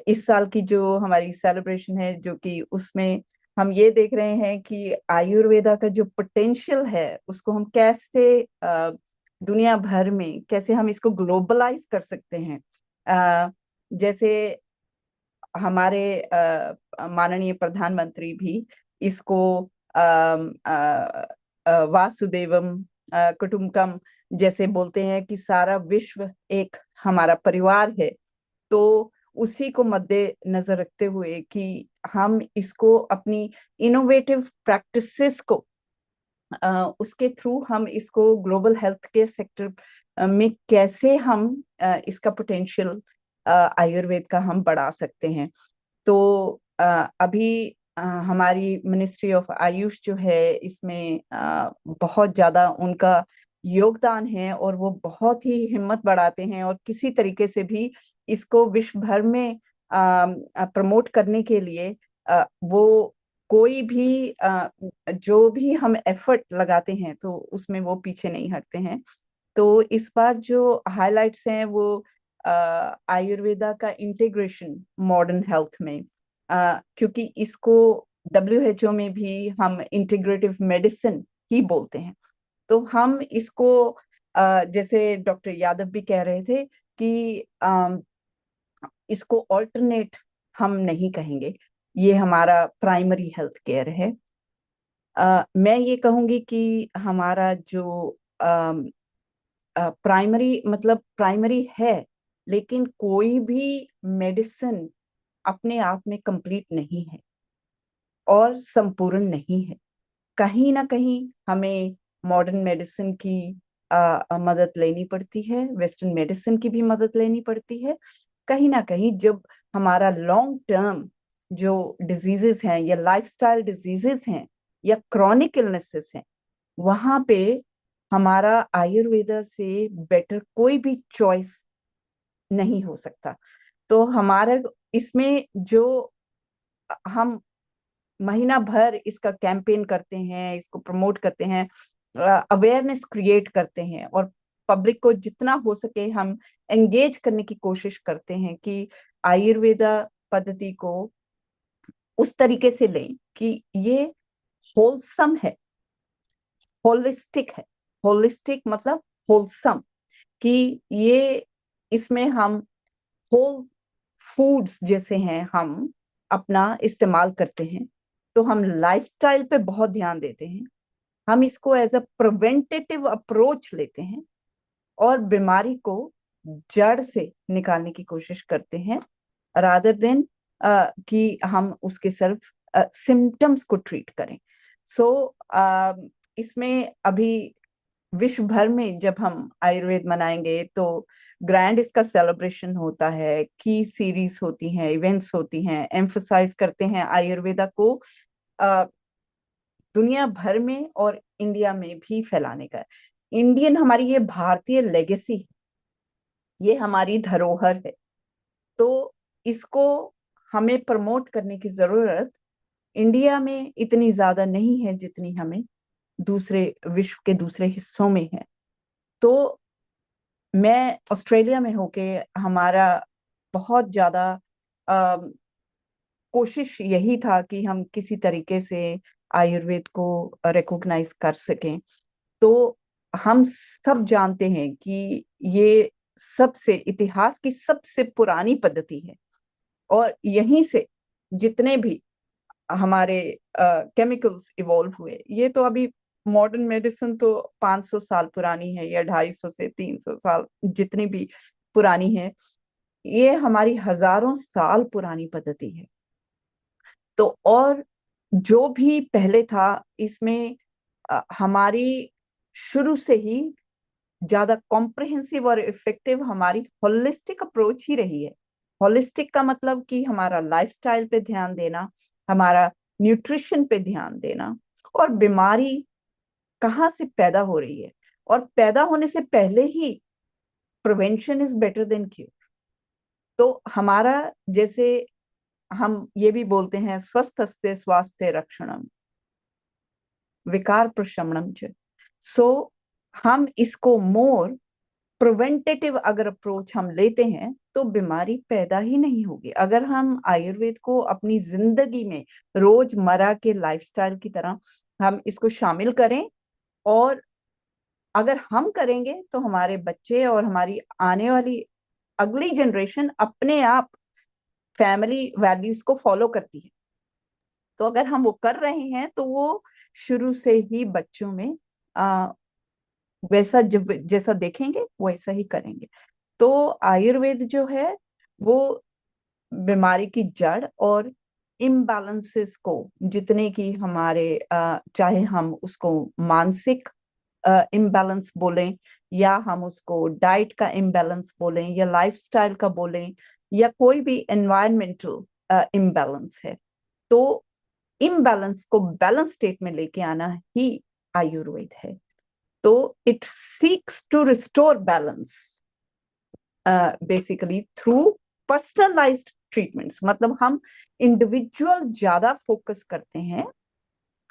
इस साल की जो हमारी सेलिब्रेशन है, जो कि उसमें हम ये देख रहे हैं कि आयुर्वेदा का जो पोटेंशियल है उसको हम कैसे दुनिया भर में कैसे हम इसको ग्लोबलाइज कर सकते हैं। जैसे हमारे माननीय प्रधानमंत्री भी इसको वासुदेवम कुटुंबकम जैसे बोलते हैं कि सारा विश्व एक हमारा परिवार है। तो उसी को मद्देनजर रखते हुए कि हम इसको अपनी इनोवेटिव प्रैक्टिसेस को उसके थ्रू हम इसको ग्लोबल हेल्थ केयर सेक्टर में कैसे हम इसका पोटेंशियल आयुर्वेद का हम बढ़ा सकते हैं। तो अभी हमारी मिनिस्ट्री ऑफ आयुष जो है, इसमें बहुत ज्यादा उनका योगदान है और वो बहुत ही हिम्मत बढ़ाते हैं और किसी तरीके से भी इसको विश्व भर में प्रमोट करने के लिए वो कोई भी जो भी हम एफर्ट लगाते हैं तो उसमें वो पीछे नहीं हटते हैं। तो इस बार जो हाइलाइट्स हैं वो आयुर्वेदा का इंटीग्रेशन मॉडर्न हेल्थ में, क्योंकि इसको WHO में भी हम इंटीग्रेटिव मेडिसिन ही बोलते हैं। तो हम इसको जैसे डॉक्टर यादव भी कह रहे थे कि इसको ऑल्टरनेट हम नहीं कहेंगे, ये हमारा प्राइमरी हेल्थ केयर है। मैं ये कहूंगी कि हमारा जो प्राइमरी मतलब प्राइमरी है, लेकिन कोई भी मेडिसिन अपने आप में कंप्लीट नहीं है और संपूर्ण नहीं है। कहीं ना कहीं हमें मॉडर्न मेडिसिन की मदद लेनी पड़ती है, वेस्टर्न मेडिसिन की भी मदद लेनी पड़ती है। कहीं ना कहीं जब हमारा लॉन्ग टर्म जो डिजीजेस हैं या लाइफस्टाइल डिजीजेस हैं या क्रॉनिक इलनेसेस हैं, वहां पे हमारा आयुर्वेदा से बेटर कोई भी चॉइस नहीं हो सकता। तो हमारे इसमें जो हम महीना भर इसका कैंपेन करते हैं, इसको प्रमोट करते हैं, अवेयरनेस क्रिएट करते हैं और पब्लिक को जितना हो सके हम एंगेज करने की कोशिश करते हैं कि आयुर्वेदा पद्धति को उस तरीके से लें कि ये होलसम है, होलिस्टिक है। होलिस्टिक मतलब होलसम, कि ये इसमें हम होल फूड्स जैसे हैं हम अपना इस्तेमाल करते हैं। तो हम लाइफस्टाइल पे बहुत ध्यान देते हैं, हम इसको एज अ प्रिवेंटेटिव अप्रोच लेते हैं और बीमारी को जड़ से निकालने की कोशिश करते हैं, रादर देन कि हम उसके सिर्फ सिम्टम्स को ट्रीट करें। सो इसमें अभी विश्व भर में जब हम आयुर्वेद मनाएंगे तो ग्रैंड इसका सेलिब्रेशन होता है, की सीरीज होती हैं, इवेंट्स होती हैं, एम्फसाइज करते हैं आयुर्वेदा को दुनिया भर में और इंडिया में भी फैलाने का। इंडियन हमारी ये भारतीय लेगेसी, ये हमारी धरोहर है, तो इसको हमें प्रमोट करने की जरूरत इंडिया में इतनी ज्यादा नहीं है जितनी हमें दूसरे विश्व के दूसरे हिस्सों में है। तो मैं ऑस्ट्रेलिया में होके हमारा बहुत ज्यादा कोशिश यही था कि हम किसी तरीके से आयुर्वेद को रिकॉग्नाइज कर सकें। तो हम सब जानते हैं कि ये सबसे इतिहास की सबसे पुरानी पद्धति है और यहीं से जितने भी हमारे केमिकल्स इवॉल्व हुए, ये तो अभी मॉडर्न मेडिसिन तो 500 साल पुरानी है या 250 से 300 साल जितनी भी पुरानी है, ये हमारी हजारों साल पुरानी पद्धति है। तो और जो भी पहले था इसमें हमारी शुरू से ही ज्यादा कॉम्प्रिहेंसिव और इफेक्टिव हमारी होलिस्टिक अप्रोच ही रही है। होलिस्टिक का मतलब कि हमारा लाइफस्टाइल पे ध्यान देना, हमारा न्यूट्रिशन पे ध्यान देना, और बीमारी कहाँ से पैदा हो रही है, और पैदा होने से पहले ही prevention is better than cure. तो हमारा जैसे हम ये भी बोलते हैं स्वस्थस्य स्वास्थ्य रक्षणम विकार प्रशमनम च। सो हम इसको मोर प्रिवेंटेटिव अगर अप्रोच हम लेते हैं तो बीमारी पैदा ही नहीं होगी। अगर हम आयुर्वेद को अपनी जिंदगी में रोजमर्रा के लाइफस्टाइल की तरह हम इसको शामिल करें, और अगर हम करेंगे तो हमारे बच्चे और हमारी आने वाली अगली जनरेशन अपने आप फैमिली वैल्यूज को फॉलो करती है। तो अगर हम वो कर रहे हैं तो वो शुरू से ही बच्चों में वैसा जब जैसा देखेंगे वैसा ही करेंगे। तो आयुर्वेद जो है वो बीमारी की जड़ और इम्बैलेंसेस को, जितने की हमारे चाहे हम उसको मानसिक इम्बैलेंस बोलें या हम उसको डाइट का इम्बैलेंस बोलें या लाइफस्टाइल का बोलें या कोई भी एनवायरमेंटल इम्बैलेंस है, तो इम्बैलेंस को बैलेंस स्टेट में लेके आना ही आयुर्वेद है। तो it seeks to restore balance basically through personalised treatments. मतलब हम इंडिविजुअल ज्यादा फोकस करते हैं,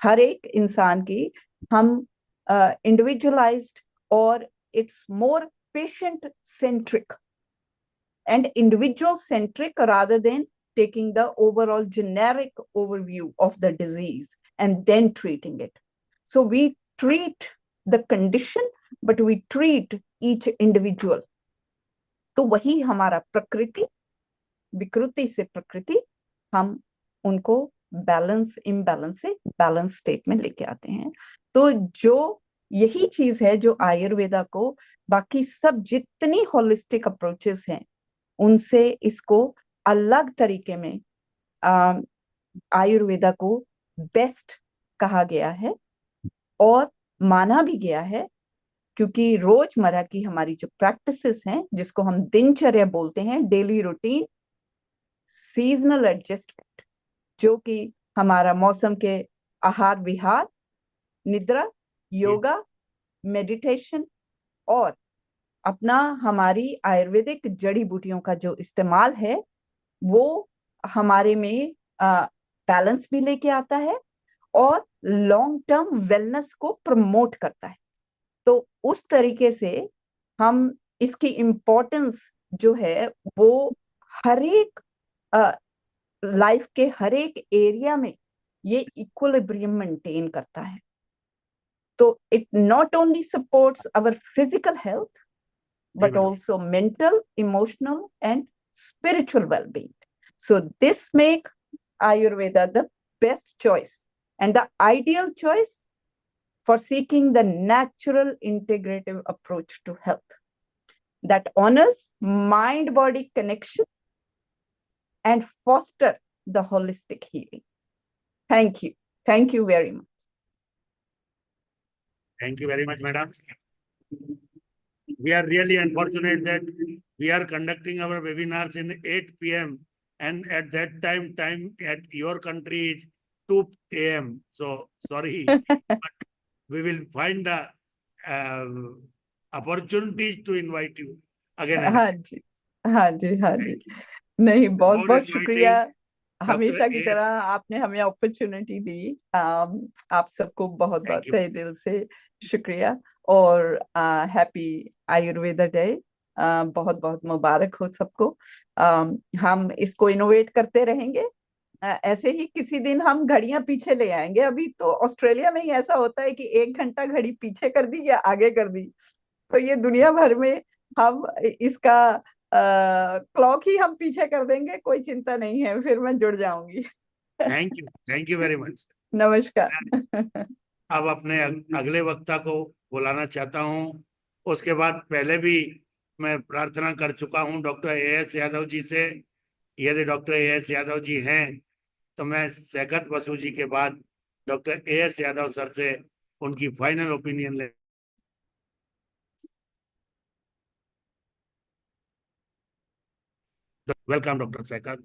हर एक इंसान की हम इंडिविजुअलाइज्ड, और it's more patient centric and individual centric rather than taking the overall generic overview of the disease and then treating it. So we treat the condition, but we treat each individual. तो वही हमारा प्रकृति, विकृति से प्रकृति, हम उनको balance imbalance से बैलेंस स्टेट में लेके आते हैं। तो जो यही चीज है जो आयुर्वेदा को बाकी सब जितनी होलिस्टिक अप्रोचेस हैं उनसे इसको अलग तरीके में आयुर्वेदा को बेस्ट कहा गया है। और माना भी गया है, क्योंकि रोजमर्रा की हमारी जो प्रैक्टिसेस हैं, जिसको हम दिनचर्या बोलते हैं, डेली रूटीन, सीजनल एडजस्टमेंट, जो कि हमारा मौसम के आहार विहार, निद्रा, योगा, मेडिटेशन और अपना हमारी आयुर्वेदिक जड़ी बूटियों का जो इस्तेमाल है, वो हमारे में बैलेंस भी लेके आता है और लॉन्ग टर्म वेलनेस को प्रमोट करता है। तो उस तरीके से हम इसकी इम्पोर्टेंस जो है वो हर एक लाइफ के हर एक एरिया में ये इक्विलिब्रियम मेंटेन करता है। तो it not only supports our physical health but also mental, emotional, and spiritual well-being. So this make Ayurveda the best choice and the ideal choice for seeking the natural integrative approach to health that honors mind-body connection and foster the holistic healing. Thank you. Thank you very much. Thank you very much, madam. We are really unfortunate that we are conducting our webinars in 8 p.m. and at that time at your country is 2 a.m. So sorry, but we will find the opportunities to invite you again and हाँ again. जी, हाँ जी, हाँ जी। नहीं, बहुत Before बहुत शुक्रिया। inviting हमेशा की Dr. तरह AS, आपने हमें अपॉर्चुनिटी दी। आप सबको बहुत बहुत Thank you. तहे दिल से शुक्रिया और हैप्पी आयुर्वेदा डे। बहुत बहुत मुबारक हो सबको। हम इसको इनोवेट करते रहेंगे। ऐसे ही किसी दिन हम घड़ियां पीछे ले आएंगे। अभी तो ऑस्ट्रेलिया में ही ऐसा होता है कि 1 घंटा घड़ी पीछे कर दी या आगे कर दी, तो ये दुनिया भर में हम इसका क्लॉक ही हम पीछे कर देंगे, कोई चिंता नहीं है, फिर मैं जुड़ जाऊंगी। Thank you very much. नमस्कार। अब अपने अगले वक्ता को बुलाना चाहता हूं। उसके बाद पहले भी मैं प्रार्थना कर चुका हूं डॉक्टर AS यादव जी से। यदि डॉक्टर AS यादव जी हैं तो मैं सैकत बसु जी के बाद डॉक्टर AS यादव सर से उनकी फाइनल ओपिनियन ले। Welcome doctor Saikat.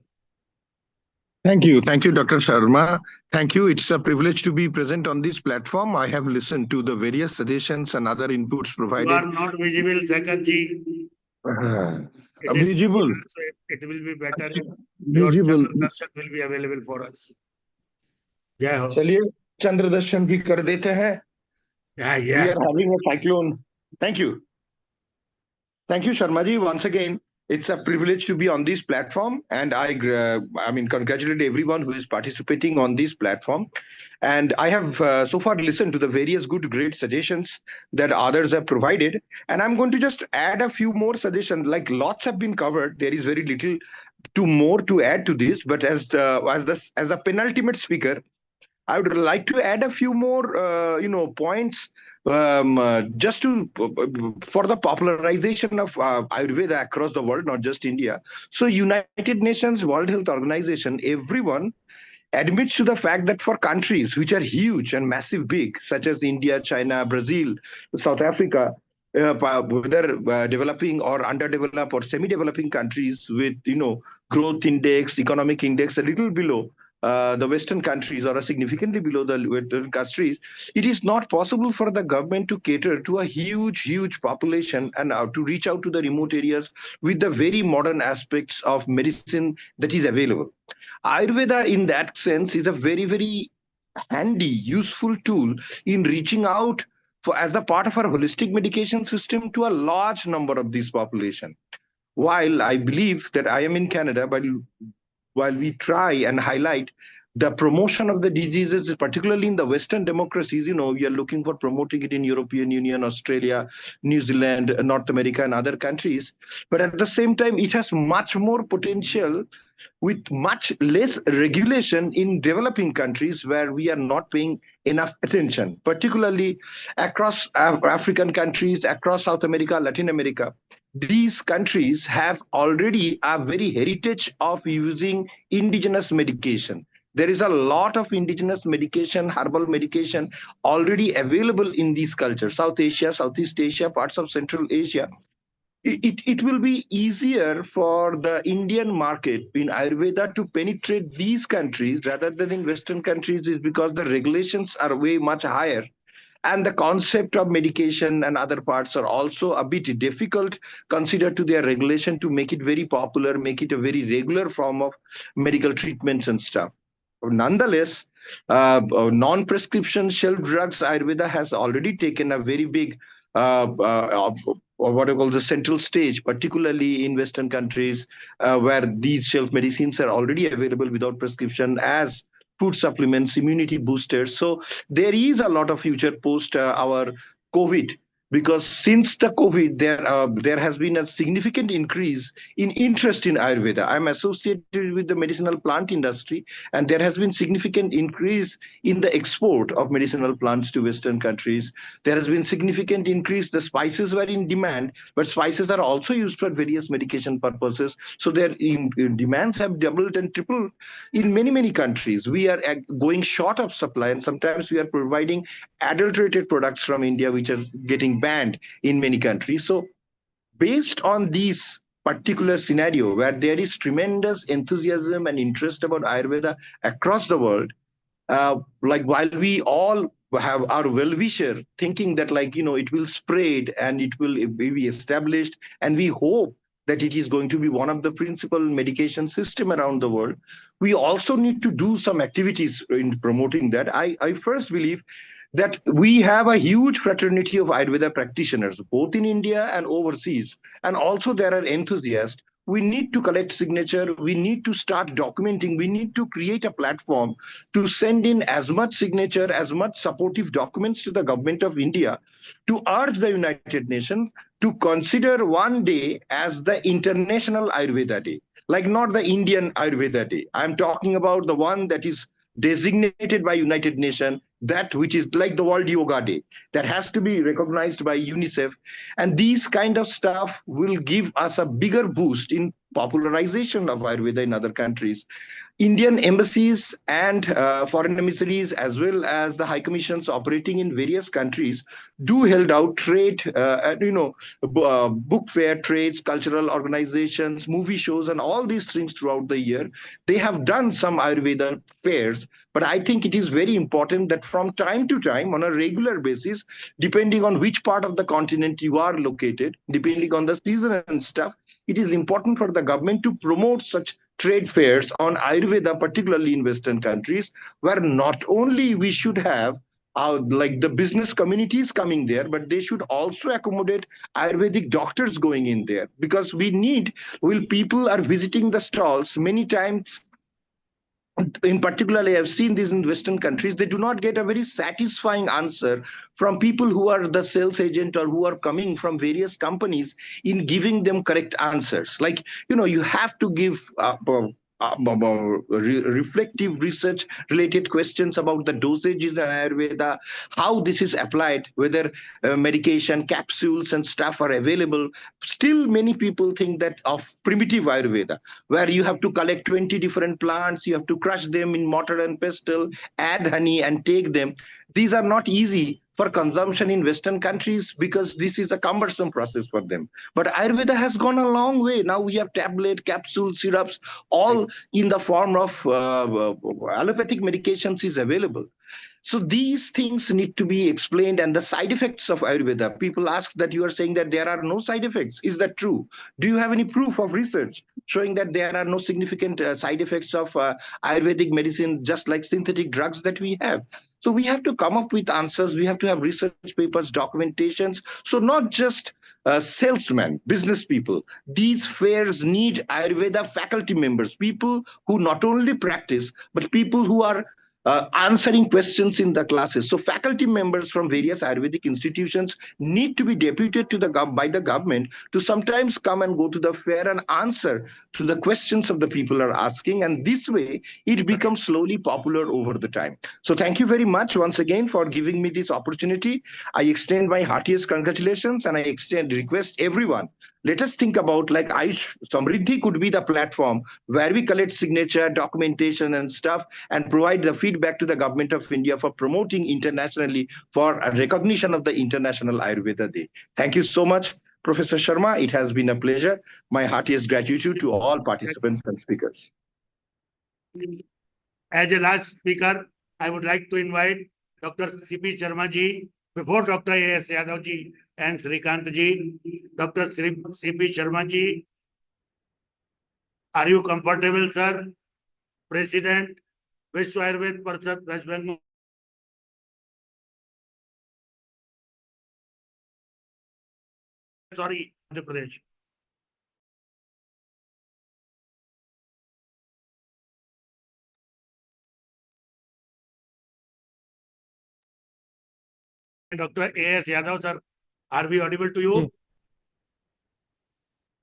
Thank you, Dr. Sharma. Thank you. It's a privilege to be present on this platform. I have listened to the various suggestions and other inputs provided. You are not visible, Saikat ji. It is Visible. webinar, so it will be better if your Visible. Chandra Darshan will be available for us. जय हो। चलिए चंद्र दर्शन भी कर देते हैं। We are having a cyclone. Thank you. Thank you, Sharma ji. Once again, it's a privilege to be on this platform, and I congratulate everyone who is participating on this platform. And I have so far listened to the various great suggestions that others have provided, and I'm going to just add a few more suggestions. Like lots have been covered, there is very little to add to this. But as a penultimate speaker, I would like to add a few more, points just for the popularization of Ayurveda across the world, not just India. So United Nations, World Health Organization, everyone admits to the fact that for countries which are huge and massive big, such as India, China, Brazil, South Africa, whether developing or underdeveloped or semi-developing countries with, growth index, economic index a little below the Western countries or significantly below the Western countries, it is not possible for the government to cater to a huge population and to reach out to the remote areas with the very modern aspects of medicine that is available. Ayurveda, in that sense, is a very handy, useful tool in reaching out as a part of our holistic medication system to a large number of this population. While I believe that I am in Canada, but while we try and highlight the promotion of the diseases, particularly in the Western democracies, we are looking for promoting it in European Union, Australia, New Zealand, North America, and other countries. But at the same time, it has much more potential with much less regulation in developing countries where we are not paying enough attention, particularly across African countries, across South America, Latin America. These countries have already a very heritage of using indigenous medication. There is a lot of indigenous medication, herbal medication already available in these cultures, South Asia, Southeast Asia, parts of Central Asia. It will be easier for the Indian market in Ayurveda to penetrate these countries rather than in Western countries, is because the regulations are way much higher. And the concept of medication and other parts are also a bit difficult considered to their regulation to make it very popular, make it a very regular form of medical treatments and stuff. Nonetheless, non-prescription shelf drugs, Ayurveda has already taken a very big what I call the central stage, particularly in Western countries where these shelf medicines are already available without prescription as food supplements, immunity boosters. So there is a lot of future post our COVID, because since the COVID, there has been a significant increase in interest in Ayurveda. I'm associated with the medicinal plant industry, and there has been significant increase in the export of medicinal plants to Western countries. There has been significant increase. The spices were in demand, but spices are also used for various medication purposes. So their demands have doubled and tripled in many countries. We are going short of supply, and sometimes we are providing adulterated products from India, which are getting banned in many countries. So based on these particular scenario where there is tremendous enthusiasm and interest about Ayurveda across the world, like while we all have our well-wisher thinking that it will spread and it will be established, and we hope that it is going to be one of the principal medication system around the world, we also need to do some activities in promoting that. I first believe that we have a huge fraternity of Ayurveda practitioners, both in India and overseas. And also there are enthusiasts. We need to collect signature. We need to start documenting. We need to create a platform to send in as much signature, as much supportive documents to the government of India to urge the United Nations to consider one day as the International Ayurveda Day, like not the Indian Ayurveda Day. I'm talking about the one that is designated by United Nations, that which is like the World Yoga Day, that has to be recognized by UNICEF. And these kind of stuff will give us a bigger boost in popularization of Ayurveda in other countries. Indian embassies and foreign emissaries, as well as the high commissions operating in various countries, do held out trade, book fair trades, cultural organizations, movie shows, and all these things throughout the year. They have done some Ayurveda fairs, but I think it is very important that from time to time, on a regular basis, depending on which part of the continent you are located, depending on the season and stuff, it is important for the government to promote such trade fairs on Ayurveda, particularly in Western countries, where not only we should have like the business communities coming there, but they should also accommodate Ayurvedic doctors going in there, because people are visiting the stalls many times. In particularly, I've seen this in Western countries, they do not get a very satisfying answer from people who are the sales agent or who are coming from various companies in giving them correct answers. Like, you have to give reflective research related questions about the dosages in Ayurveda, how this is applied, whether medication, capsules and stuff are available. Still, many people think that of primitive Ayurveda, where you have to collect 20 different plants, you have to crush them in mortar and pestle, add honey and take them. These are not easy for consumption in Western countries because this is a cumbersome process for them. But Ayurveda has gone a long way. Now we have tablet, capsule, syrups, all in the form of allopathic medications is available. So these things need to be explained, and the side effects of Ayurveda. People ask that you are saying that there are no side effects. Is that true? Do you have any proof of research showing that there are no significant side effects of Ayurvedic medicine, just like synthetic drugs that we have? So we have to come up with answers. We have to have research papers, documentations. So not just salesmen, business people. These fairs need Ayurveda faculty members, people who not only practice, but people who are answering questions in the classes. So faculty members from various Ayurvedic institutions need to be deputed to by the government to sometimes come and go to the fair and answer to the questions of the people are asking. And this way, it becomes slowly popular over the time. So thank you very much once again for giving me this opportunity. I extend my heartiest congratulations, and I request everyone let us think about like Ayush Samriddhi could be the platform where we collect signature, documentation and stuff and provide the feedback to the government of India for promoting internationally for a recognition of the International Ayurveda Day. Thank you so much, Professor Sharma. It has been a pleasure. My heartiest gratitude to all participants and speakers. As a last speaker, I would like to invite Dr. C.P. Sharma ji, before Dr. A.S. Yadav ji and Srikant ji. Dr. C.P. Sharma ji, are you comfortable, sir? President, Vishwa Ayurveda Parishad, West Bengal. Sorry, Madhya Pradesh. Dr. A.S. Yadav, sir, are we audible to you?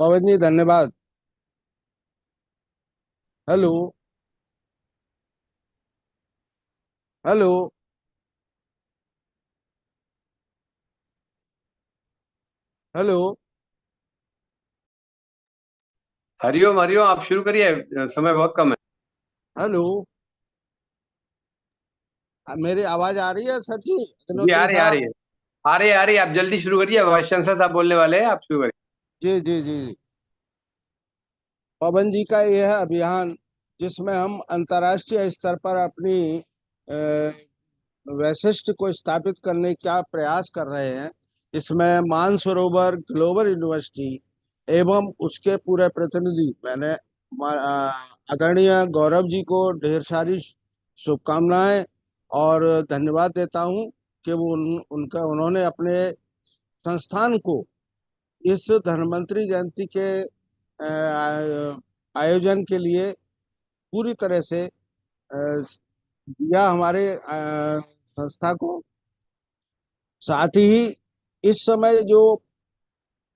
पवन जी धन्यवाद। Hello hello hello Hariom Hariom, आप शुरू करिए, समय बहुत कम है। Hello, मेरी आवाज आ रही है सर जी? जी आ रही है, आ रही है, आ रही है, आ रही है। आप जल्दी शुरू करिए, वाइस चांसलर साहब बोलने वाले हैं, आप शुरू करिए। जी जी जी, पवन जी का यह अभियान जिसमें हम अंतर्राष्ट्रीय स्तर पर अपनी वैशिष्ट को स्थापित करने का प्रयास कर रहे हैं, इसमें मानसरोवर ग्लोबल यूनिवर्सिटी एवं उसके पूरे प्रतिनिधि, मैंने आदरणीय गौरव जी को ढेर सारी शुभकामनाएं और धन्यवाद देता हूं कि वो उन्होंने अपने संस्थान को इस धन्वंतरि जयंती के आयोजन के लिए पूरी तरह से दिया हमारे संस्था को। साथ ही इस समय जो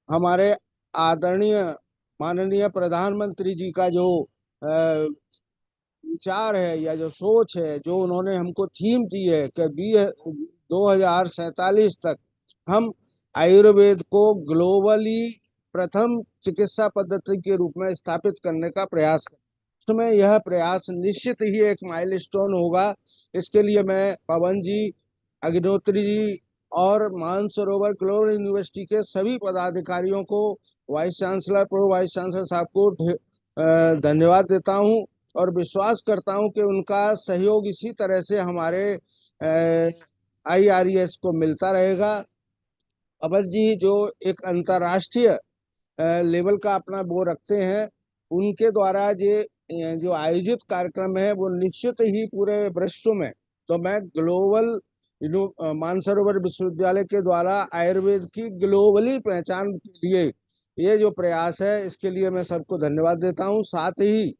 हमारे आदरणीय माननीय प्रधानमंत्री जी का जो विचार है या जो सोच है, जो उन्होंने हमको थीम दी है कि 2047 तक हम आयुर्वेद को ग्लोबली प्रथम चिकित्सा पद्धति के रूप में स्थापित करने का प्रयास करें। उसमें यह प्रयास निश्चित ही एक माइलस्टोन होगा। इसके लिए मैं पवन जी, अग्निहोत्री जी और मानसरोवर ग्लोबल यूनिवर्सिटी के सभी पदाधिकारियों को, vice chancellor, pro vice chancellor साहब को धन्यवाद देता हूं और विश्वास करता हूं कि उनका सहयोग इसी तरह से हमारे IRES को मिलता रहेगा। अबर जी जो एक अंतर्राष्ट्रीय लेवल का अपना वो रखते हैं, उनके द्वारा ये जो आयोजित कार्यक्रम है वो निश्चित ही पूरे विश्व में, तो मैं ग्लोबल मानसरोवर विश्वविद्यालय के द्वारा आयुर्वेद की ग्लोबली पहचान के लिए ये जो प्रयास है, इसके लिए मैं सबको धन्यवाद देता हूं। साथ ही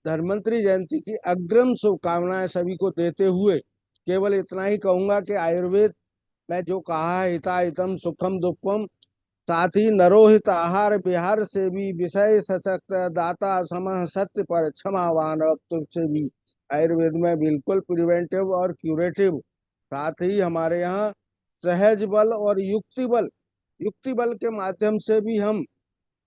धन्वंतरि जयंती की अग्रिम शुभकामनाएं सभी को देते हुए केवल इतना ही कहूंगा कि आयुर्वेद में जो कहा है, हिता हितम सुखम दुखम, साथ ही नरोहित आहार विहार से भी विषय सशक्त दाता समह सत्य पर क्षमावान अब तुझसे भी, आयुर्वेद में बिल्कुल प्रिवेंटिव और क्यूरेटिव। साथ ही हमारे यहाँ सहज बल और युक्ति बल के माध्यम से भी हम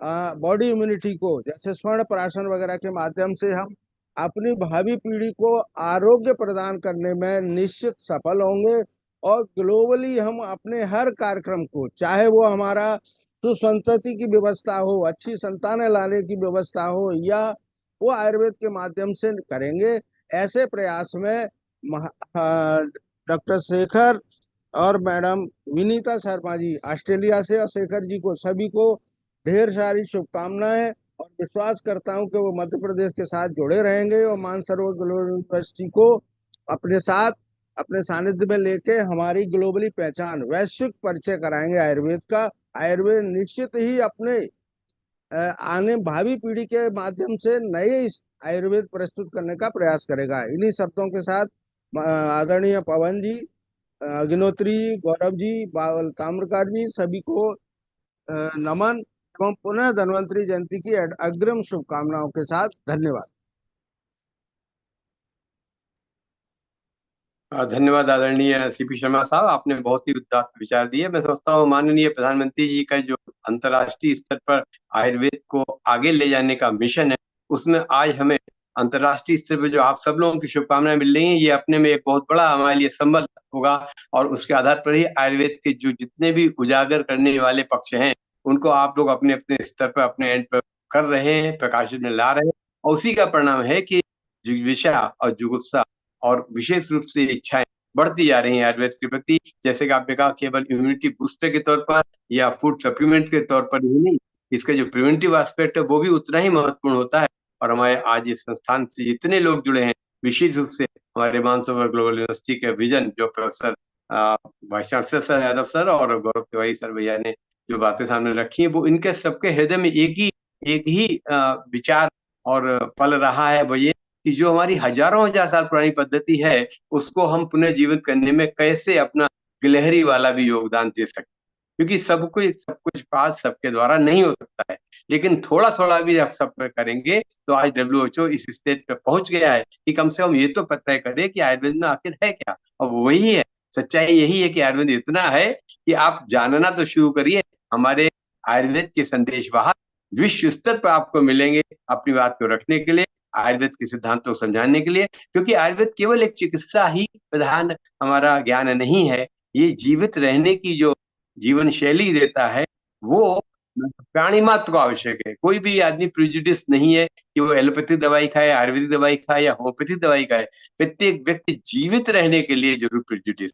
बॉडी इम्यूनिटी को, जैसे स्वर्ण प्राशन वगैरह के माध्यम से हम अपनी भावी पीढ़ी को आरोग्य प्रदान करने में निश्चित सफल होंगे। और ग्लोबली हम अपने हर कार्यक्रम को, चाहे वो हमारा सुसंतति की व्यवस्था हो, अच्छी संतानें लाने की व्यवस्था हो, या वो आयुर्वेद के माध्यम से करेंगे। ऐसे प्रयास में डॉक्टर शेखर और मैडम विनीता शर्मा जी ऑस्ट्रेलिया से, और शेखर जी को सभी को ढेर सारी शुभकामनाएं और विश्वास करता हूं कि वो मध्य प्रदेश के साथ जुड़े रहेंगे और मानसरोवर ग्लोबल यूनिवर्सिटी को अपने साथ, अपने सानिध्य में लेके हमारी ग्लोबली पहचान, वैश्विक परिचय कराएंगे आयुर्वेद का। आयुर्वेद निश्चित ही अपने आने भावी पीढ़ी के माध्यम से नए आयुर्वेद प्रस्तुत करने का प्रयास करेगा। इन्हीं शब्दों के साथ आदरणीय पवन जी, अग्निहोत्री, गौरव जी, बावल ताम्रकार जी, सभी को नमन एवं पुनः धन्वंतरि जयंती की अग्रिम शुभकामनाओं के साथ धन्यवाद। धन्यवाद आदरणीय सीपी शर्मा साहब, आपने बहुत ही उदात्त विचार दिए। मैं समझता हूँ माननीय प्रधानमंत्री जी का जो अंतर्राष्ट्रीय स्तर पर आयुर्वेद को आगे ले जाने का मिशन है, उसमें आज हमें अंतर्राष्ट्रीय स्तर पर जो आप सब लोगों की शुभकामनाएं मिल रही हैं, ये अपने में एक बहुत बड़ा हमारे लिए संबल होगा। और उसके आधार पर ही आयुर्वेद के जो जितने भी उजागर करने वाले पक्ष हैं, उनको आप लोग अपने अपने स्तर पर अपने एंड पर कर रहे हैं, प्रकाशित में ला रहे हैं। और उसी का परिणाम है कि जिज्ञासा और जुगुप्सा और विशेष रूप से इच्छाएं बढ़ती जा रही हैं आयुर्वेद के प्रति। जैसे कि आपने कहा, केवल इम्यूनिटी बूस्टर के तौर पर या फूड सप्लीमेंट के तौर पर ही नहीं, इसका जो प्रिवेंटिव एस्पेक्ट है वो भी उतना ही महत्वपूर्ण होता है। और हमारे आज इस संस्थान से जितने लोग जुड़े हैं, विशेष रूप से हमारे मानसरोवर ग्लोबल यूनिवर्सिटी के विजन जो professor vice chancellor sir Yadav sir और गौरव तिवारी सर भैया ने जो बातें सामने रखी है, वो इनके सबके हृदय में एक ही विचार और पल रहा है, वो ये कि जो हमारी हजारों हजार साल पुरानी पद्धति है, उसको हम पुनः जीवित करने में कैसे अपना गिलहरी वाला भी योगदान दे सकते हैं। क्योंकि सब कुछ पास सबके द्वारा नहीं हो सकता है, लेकिन थोड़ा थोड़ा भी आप सब करेंगे तो आज WHO इस स्टेज पे पहुंच गया है कि कम से कम ये तो पता करे कि आयुर्वेद में आखिर है क्या। और वही है, सच्चाई यही है कि आयुर्वेद इतना है कि आप जानना तो शुरू करिए। हमारे आयुर्वेद के संदेश वाहक विश्व स्तर पर आपको मिलेंगे अपनी बात को रखने के लिए, आयुर्वेद के सिद्धांतों को समझाने के लिए। क्योंकि आयुर्वेद केवल एक चिकित्सा ही प्रधान हमारा ज्ञान नहीं है, ये जीवित रहने की जो जीवन शैली देता है, वो प्राणी मात्र को आवश्यक है। कोई भी आदमी प्रिजुडिस नहीं है कि वो एलोपैथिक दवाई खाए, आयुर्वेदिक दवाई खाए या होम्योपैथिक दवाई खाए। प्रत्येक व्यक्ति जीवित रहने के लिए जरूर प्रिजुडिस,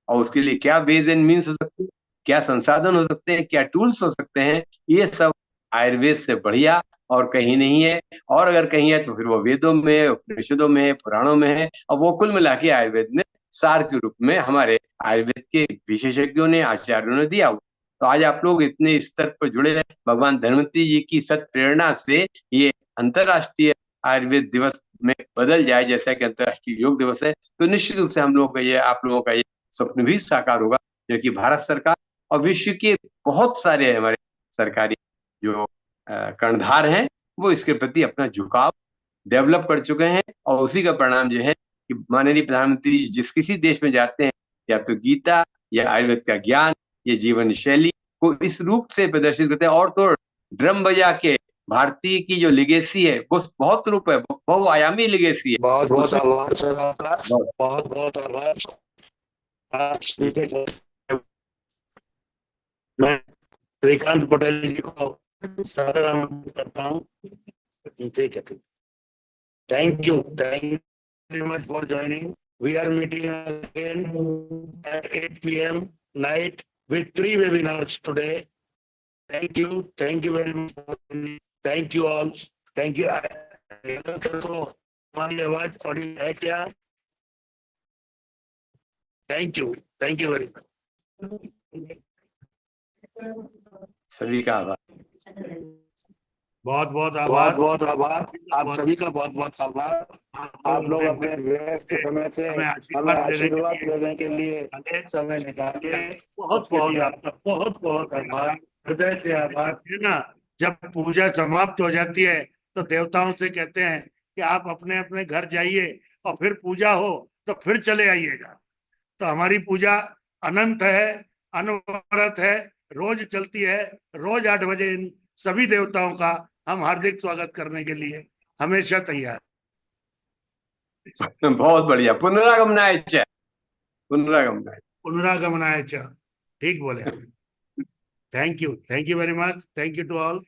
और उसके लिए क्या वेज एंड मीन्स हो सकते हैं, क्या संसाधन हो सकते हैं, क्या टूल्स हो सकते हैं, ये सब आयुर्वेद से बढ़िया और कहीं नहीं है। और अगर कहीं है तो फिर वो वेदों में है, उपनिषदों में है, पुराणों में है। और वो कुल मिला के आयुर्वेद में सार के रूप में हमारे आयुर्वेद के विशेषज्ञों ने, आचार्यों ने दिया हुआ। तो आज आप लोग इतने स्तर पर जुड़े हैं, भगवान धन्वंतरी जी की सत प्रेरणा से ये अंतर्राष्ट्रीय आयुर्वेद दिवस में बदल जाए, जैसा कि अंतर्राष्ट्रीय योग दिवस है। तो निश्चित रूप से हम लोगों का ये, आप लोगों का ये स्वप्न भी साकार होगा, जो कि भारत सरकार और विश्व के बहुत सारे हमारे सरकारी जो कर्णधार हैं, वो इसके प्रति अपना झुकाव डेवलप कर चुके हैं। और उसी का परिणाम जो है कि माननीय प्रधानमंत्री जी जिस किसी देश में जाते हैं, या तो गीता या आयुर्वेद का ज्ञान, ये जीवन शैली को इस रूप से प्रदर्शित करते हैं। और तो ड्रम बजा के भारतीय की जो लिगेसी है वो बहुत रूप है, बहुआयामी लिगेसी है। बहुत बहुत आभार सर आपका, बहुत बहुत आभार। मैं श्रीकांत पटेल जी को सारा करता हूँ। ठीक है, thank you very much for joining. We are meeting again at 8 p.m. night with 3 webinars today. Thank you very much. Thank you all. Thank you. हमारी आवाज ऑडियो है क्या? Thank you very much. सभी का आभार। बहुत बहुत आभार। बहुत आभार। आप सभी का बहुत बहुत आभार। आप लोग अपने व्यस्त समय से हमें आशीर्वाद देने के लिए समय निकाले, बहुत बहुत आभार, हृदय से आभार। ना जब पूजा समाप्त हो जाती है तो देवताओं से कहते हैं कि आप अपने अपने घर जाइए और फिर पूजा हो तो फिर चले आइएगा। तो हमारी पूजा अनंत है, अनवरत है, रोज चलती है। रोज 8 बजे इन सभी देवताओं का हम हार्दिक स्वागत करने के लिए हमेशा तैयार। बहुत बढ़िया। पुनरागमनाय च, पुनरागमनाय च, ठीक बोले। Thank you very much. Thank you to all.